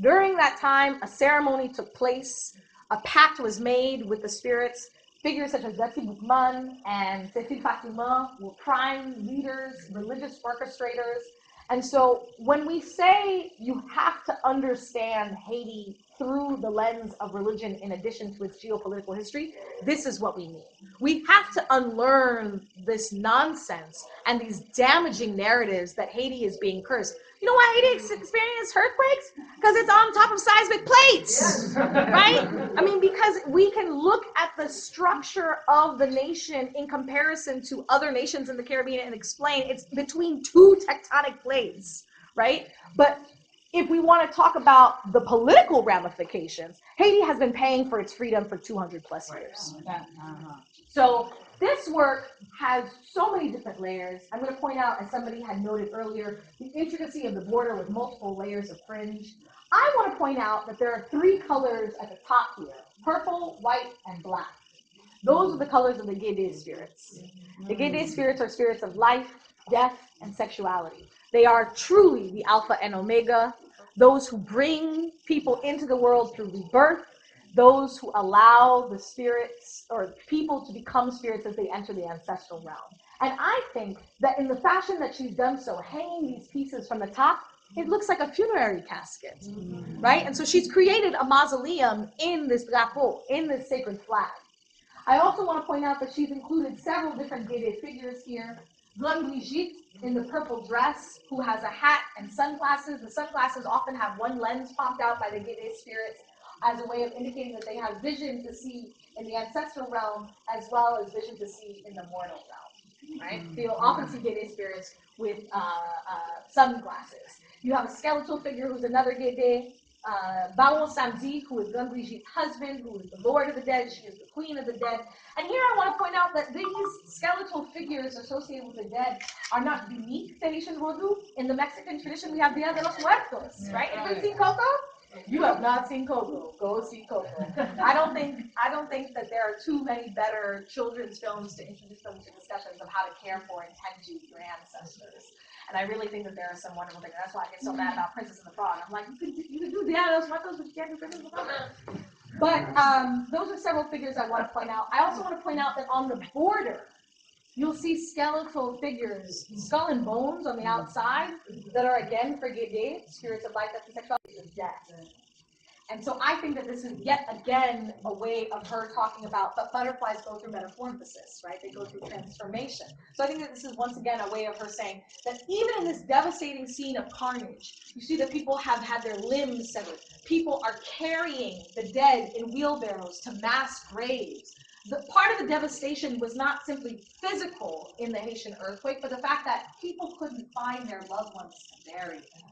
During that time, a ceremony took place, a pact was made with the spirits. Figures such as Dati Boukman and Cécile Fatima were prime leaders, religious orchestrators. And so when we say you have to understand Haiti through the lens of religion in addition to its geopolitical history, this is what we mean. We have to unlearn this nonsense and these damaging narratives that Haiti is being cursed. You know why Haiti experienced earthquakes? Because it's on top of seismic plates, right? I mean, because we can look at the structure of the nation in comparison to other nations in the Caribbean and explain it's between two tectonic plates, right? But if we want to talk about the political ramifications, Haiti has been paying for its freedom for 200 plus years. So this work has so many different layers. I'm going to point out, as somebody had noted earlier, the intricacy of the border with multiple layers of fringe. I want to point out that there are three colors at the top here: purple, white, and black. Those are the colors of the Guédé spirits. The Guédé spirits are spirits of life, death, and sexuality. They are truly the Alpha and Omega, those who bring people into the world through rebirth, those who allow the spirits or people to become spirits as they enter the ancestral realm. And I think that in the fashion that she's done so, hanging these pieces from the top, it looks like a funerary casket, right? And so she's created a mausoleum in this drapeau, in this sacred flag. I also want to point out that she's included several different Guédé figures here. Blonde Brigitte in the purple dress, who has a hat and sunglasses. The sunglasses often have one lens popped out by the Guédé spirits as a way of indicating that they have vision to see in the ancestral realm as well as vision to see in the mortal realm, right? So you'll often see Guédé spirits with sunglasses. You have a skeletal figure who's another Guédé, Baron Samedi, who is Blonde Brigitte's husband, who is the Lord of the Dead. She is the Queen of the Dead. And here I want to point out that these skeletal figures associated with the dead are not unique to Haitian Vodou. In the Mexican tradition, we have Dia de los Muertos, right? Have you seen Coco? You have not seen Coco. Go see Coco. I don't think that there are too many better children's films to introduce them to discussions of how to care for and tend to your ancestors. And I really think that there are some wonderful things. That's why I get so mad about Princess and the Frog. I'm like, you could do Dia de los Muertos, but you can't do Princess and the Frog. But those are several figures I want to point out. I also want to point out that on the border, you'll see skeletal figures, skull and bones on the outside that are again for Guédé, spirits of life, death, and sexuality, of death. And so I think that this is yet again a way of her talking about, but butterflies go through metamorphosis, right? They go through transformation. So I think that this is once again a way of her saying that even in this devastating scene of carnage, you see that people have had their limbs severed. People are carrying the dead in wheelbarrows to mass graves. The part of the devastation was not simply physical in the Haitian earthquake, but the fact that people couldn't find their loved ones to bury them.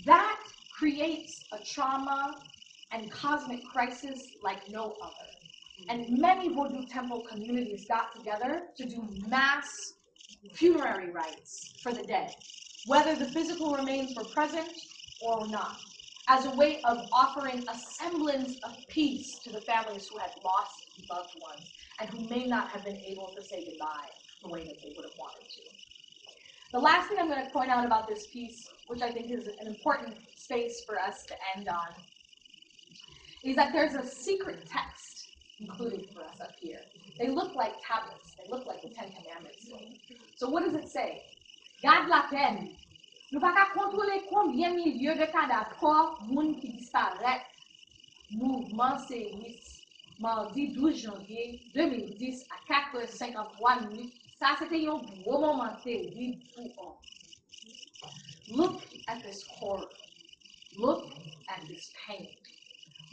That creates a trauma and cosmic crisis like no other. And many Vodou temple communities got together to do mass funerary rites for the dead, whether the physical remains were present or not, as a way of offering a semblance of peace to the families who had lost loved ones and who may not have been able to say goodbye the way that they would have wanted to. The last thing I'm going to point out about this piece, which I think is an important space for us to end on, is that there's a secret text included for us up here. They look like tablets. They look like the Ten Commandments. So what does it say? Garde la peine. Nous pas qu'à contrôler combien milliers de cadavres, corps, monde qui disparaît. Mouvement séisme, mardi 12 janvier 2010 à 4h53 minutes. Ça, c'était un gros moment terrible pour eux. Look at this horror. Look at this pain.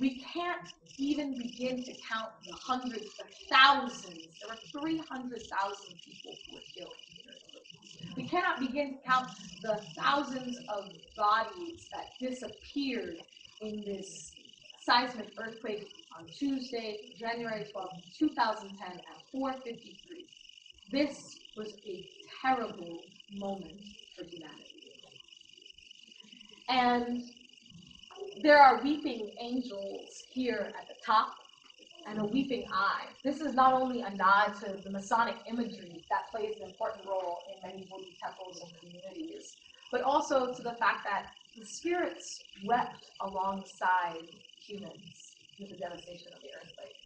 We can't even begin to count the hundreds, the thousands. There were 300,000 people who were killed. We cannot begin to count the thousands of bodies that disappeared in this seismic earthquake on Tuesday, January 12, 2010 at 4:53. This was a terrible moment for humanity. And there are weeping angels here at the top and a weeping eye. This is not only a nod to the Masonic imagery that plays an important role in many Vodou temples and communities, but also to the fact that the spirits wept alongside humans with the devastation of the earthquake.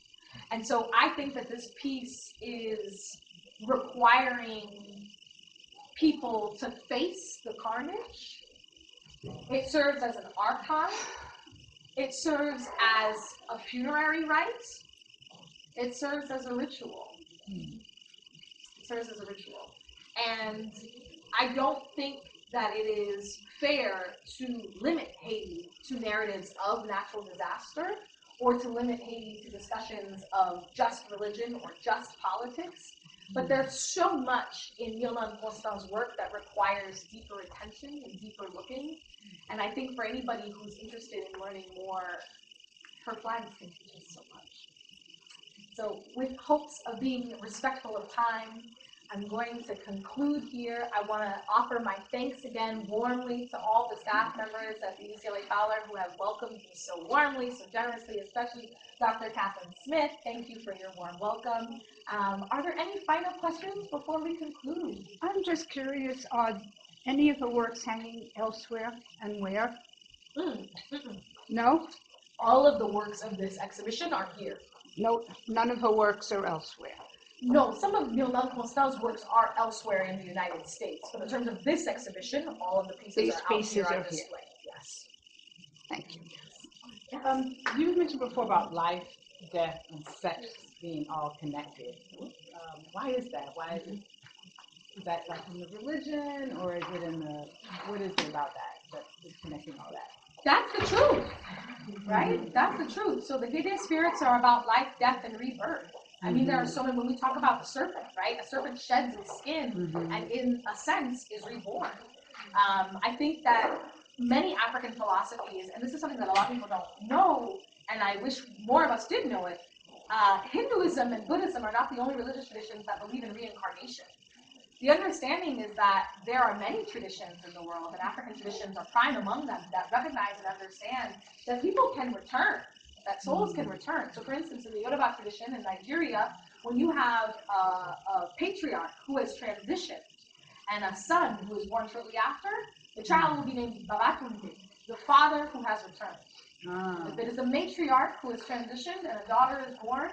And so I think that this piece is requiring people to face the carnage. It serves as an archive. It serves as a funerary rite. It serves as a ritual. It serves as a ritual. And I don't think that it is fair to limit Haiti to narratives of natural disaster or to limit Haiti to discussions of just religion or just politics. But there's so much in MYRLANDE Constant's work that requires deeper attention and deeper looking. And I think for anybody who's interested in learning more, her flags can teach us so much. So with hopes of being respectful of time, I'm going to conclude here. I want to offer my thanks again warmly to all the staff members at the UCLA Fowler who have welcomed me so warmly, so generously, especially Dr. Catherine Smith. Thank you for your warm welcome. Are there any final questions before we conclude? I'm just curious, are any of the works hanging elsewhere and where? No? All of the works of this exhibition are here. No, none of her works are elsewhere. No, some of MYRLANDE Constant's works are elsewhere in the United States, but in terms of this exhibition, all of the pieces These are out pieces here are on here. display. Yes. Thank you. You mentioned before about life, death, and sex being all connected. Why is that? Why is that like in the religion, or is it in the, what is it about that is connecting all that? That's the truth, right? That's the truth. So the Haitian spirits are about life, death, and rebirth. I mean, there are so many, when we talk about the serpent, right? A serpent sheds its skin and in a sense is reborn. I think that many African philosophies, and this is something that a lot of people don't know, and I wish more of us did know it, Hinduism and Buddhism are not the only religious traditions that believe in reincarnation. The understanding is that there are many traditions in the world, and African traditions are prime among them, that recognize and understand that people can return, that souls can return. So for instance, in the Yoruba tradition in Nigeria, when you have a patriarch who has transitioned and a son who is born shortly after, the child will be named Babatunde, the father who has returned. If it is a matriarch who has transitioned and a daughter is born,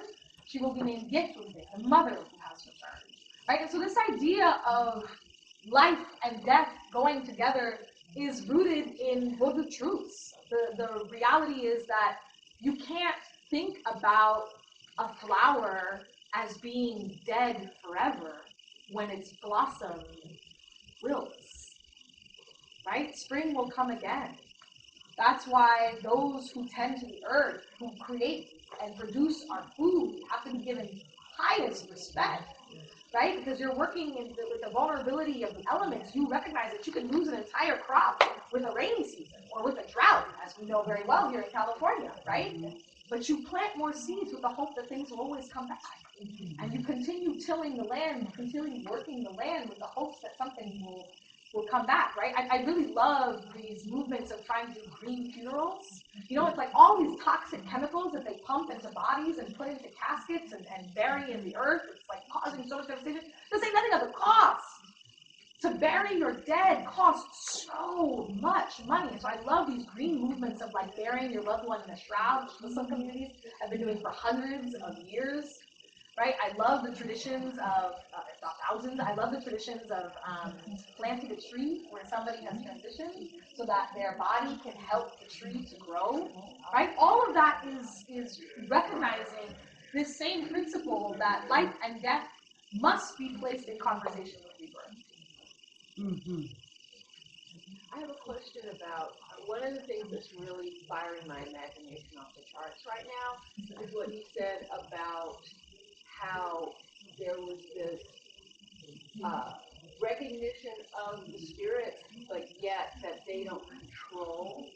she will be named Yetunde, the mother who has returned. Right? And so this idea of life and death going together is rooted in Vodou truths. The reality is that you can't think about a flower as being dead forever when its blossom wilts. Right? Spring will come again. That's why those who tend to the earth, who create and produce our food, have to be given highest respect. Right? Because you're working with the vulnerability of the elements. You recognize that you can lose an entire crop with a rainy season or with a drought, as we know very well here in California, right? But you plant more seeds with the hope that things will always come back. And you continue tilling the land, you continue working the land with the hopes that something will come back, right? I really love these movements of trying to do green funerals. You know, it's like all these toxic chemicals that they pump into bodies and put into caskets and bury in the earth. It's like causing so much devastation. To say nothing of the cost. To bury your dead costs so much money. And so I love these green movements of like burying your loved one in a shroud, which some communities have been doing for hundreds of years. Right? I love the traditions of, if not thousands, I love the traditions of planting a tree where somebody has transitioned so that their body can help the tree to grow. Right? All of that is recognizing this same principle that life and death must be placed in conversation with rebirth. I have a question about one of the things that's really firing my imagination off the charts right now is what you said about how there was this recognition of the spirit, but yet that they don't control,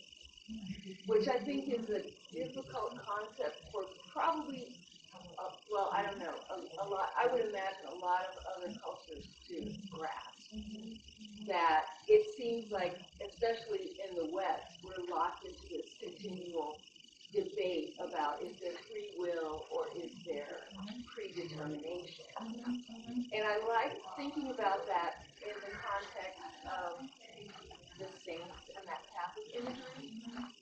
which I think is a difficult concept for probably, well, I don't know, a lot, I would imagine a lot of other cultures to grasp. That it seems like, especially in the West, we're locked into this continual debate about is there free will or is there predetermination. And I like thinking about that in the context of the saints and that Catholic imagery,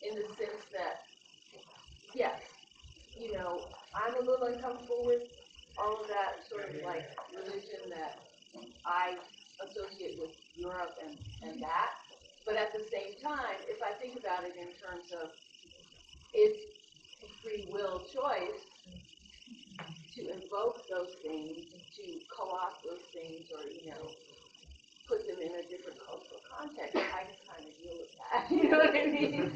in the sense that, yes, you know, I'm a little uncomfortable with all of that sort of like religion that I associate with Europe and that, but at the same time, if I think about it in terms of it's a free will choice to invoke those things, to co-opt those things, or, you know, put them in a different cultural context, I can kind of deal with that, you know what I mean?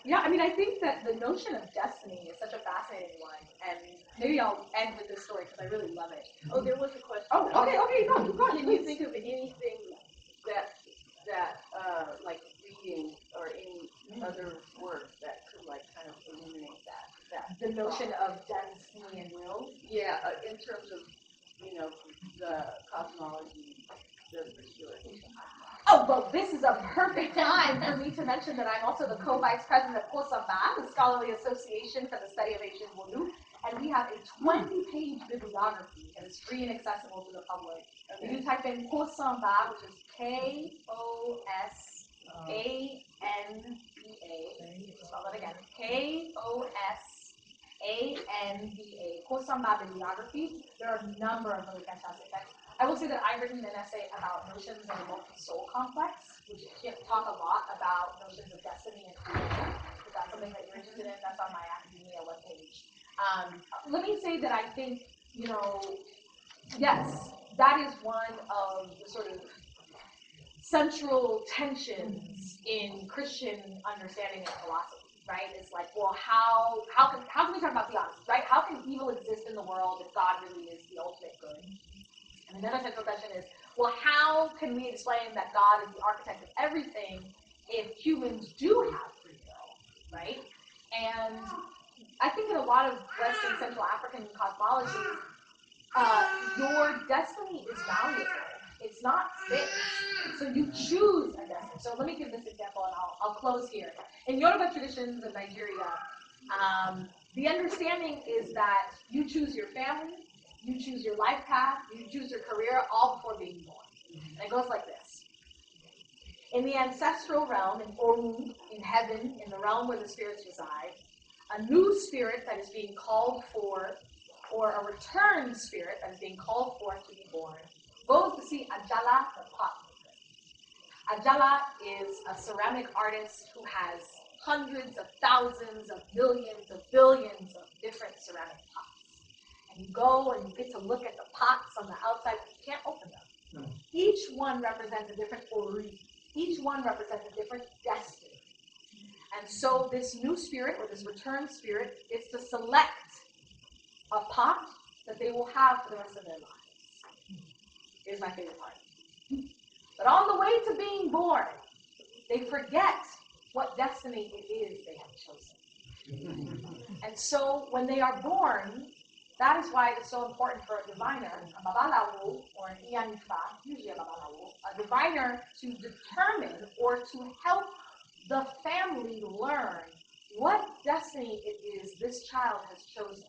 Yeah, I mean, I think that the notion of destiny is such a fascinating one, and maybe I'll end with this story because I really love it. Oh, there was a question. Oh, okay, no, go ahead. Can you think of anything that like reading or any other work that could like kind of illuminate that The notion of destiny and will? Yeah, in terms of, you know, the cosmology, the spiritual. Oh, well, this is a perfect time for me to mention that I'm also the Co-Vice President of KOSANBA, the Scholarly Association for the Study of Haitian Vodou, and we have a 20-page bibliography that is free and accessible to the public. If you type in KOSANBA, which is K-O-S-A-N-B-A, spell that again, K-O-S-A-N-B-A, KOSANBA bibliography, there are a number of really fantastic texts. I will say that I've written an essay about notions of a multi-soul complex, which talk a lot about notions of destiny and free will. If that's something that you're interested in, that's on my academia webpage. Let me say that I think, you know, yes, that is one of the sort of central tensions in Christian understanding and philosophy, right? It's like, well, how can we talk about theodicy, right? How can evil exist in the world if God really is the ultimate good? And another central question is, well, how can we explain that God is the architect of everything if humans do have free will, right? And I think in a lot of West and Central African cosmologies, your destiny is malleable. It's not fixed. So you choose a destiny. So let me give this example, and I'll close here. In Yoruba traditions in Nigeria, the understanding is that you choose your family, you choose your life path, you choose your career, all before being born. And it goes like this. In the ancestral realm, in Oru, in heaven, in the realm where the spirits reside, a new spirit that is being called for, or a returned spirit that is being called for to be born, goes to see Ajala the pot maker. Ajala is a ceramic artist who has hundreds of thousands of millions of billions of different ceramic pots. And you go and you get to look at the pots on the outside, but you can't open them. No. Each one represents a different ori. Each one represents a different destiny. And so this new spirit, or this returned spirit, is to select a pot that they will have for the rest of their lives. Here's my favorite part. But on the way to being born, they forget what destiny it is they have chosen. And so when they are born, that is why it's so important for a diviner, a babalawo, or an iyanfa, usually a babalawo, a diviner to determine or to help the family learn what destiny it is this child has chosen,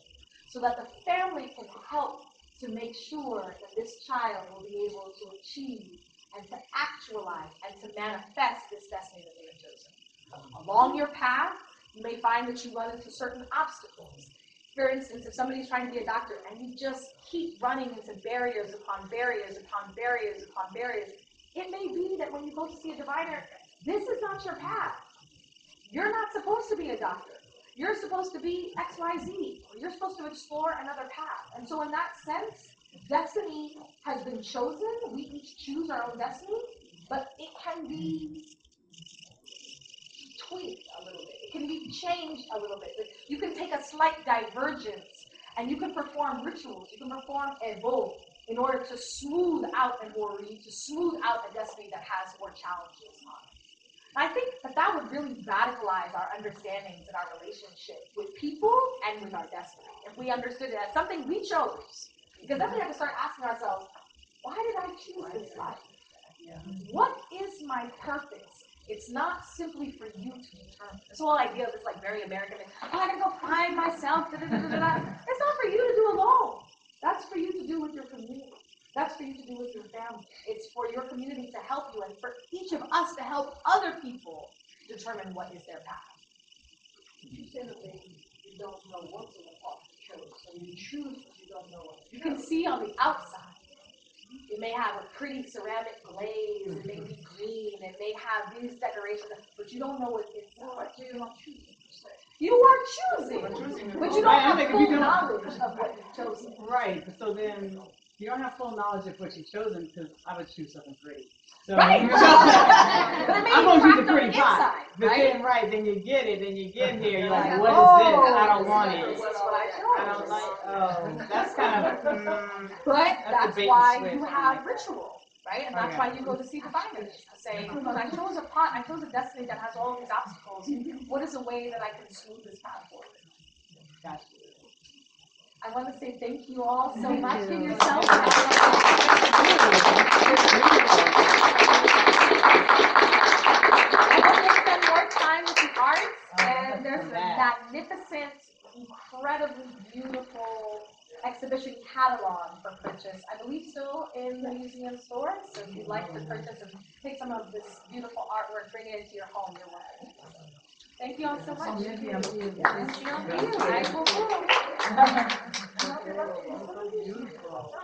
so that the family can help to make sure that this child will be able to achieve and to actualize and to manifest this destiny that they have chosen. Along your path, you may find that you run into certain obstacles. For instance, if somebody's trying to be a doctor and you just keep running into barriers upon barriers upon barriers upon barriers, it may be that when you go to see a diviner, this is not your path. You're not supposed to be a doctor. You're supposed to be XYZ, or you're supposed to explore another path. And so in that sense, destiny has been chosen. We each choose our own destiny, but it can be tweaked a little bit. It can be changed a little bit. You can take a slight divergence and you can perform rituals. You can perform ebo in order to smooth out an ori, to smooth out a destiny that has more challenges on it. I think that would really radicalize our understandings and our relationship with people and with our destiny. If we understood it as something we chose, because then we have to start asking ourselves, why did I choose this life? What is my purpose? It's not simply for you to determine. This whole idea of this like very American thing, oh, I gotta go find myself, da, da, da, da, da. It's not for you to do alone. That's for you to do with your community. That's for you to do with your family. It's for your community to help you and for each of us to help other people determine what is their path. You say that you don't know what's in the path you chose, so you choose but you don't know what you can see on the outside. It may have a pretty ceramic glaze, it may be green, it may have these decorations, but you don't know what it's inside. So you're not choosing per se. You are choosing, but you don't have full knowledge of what you've chosen. Right, so then you don't have full knowledge of what you've chosen because I would choose something pretty. So Right. I'm going to choose a pretty pot. Inside, But right? then you get it, then you get here, you're like, Like, what oh, is this? I don't want it. This is what I chose. I don't like, oh, that's kind of, But a that's bait and why switch. you have ritual, right? And that's Okay. why you go to see diviners to say, I chose a pot, I chose a destiny that has all these obstacles. What is a way that I can smooth this path forward? gotcha. I want to say thank you all so much. Give you. yourself a I hope you'll spend more time with the arts, and there's a magnificent, incredibly beautiful exhibition catalog for purchase. I believe still in the museum store, so if you'd like to purchase and take some of this beautiful artwork, bring it into your home, you're welcome. Thank you all so much. Merci.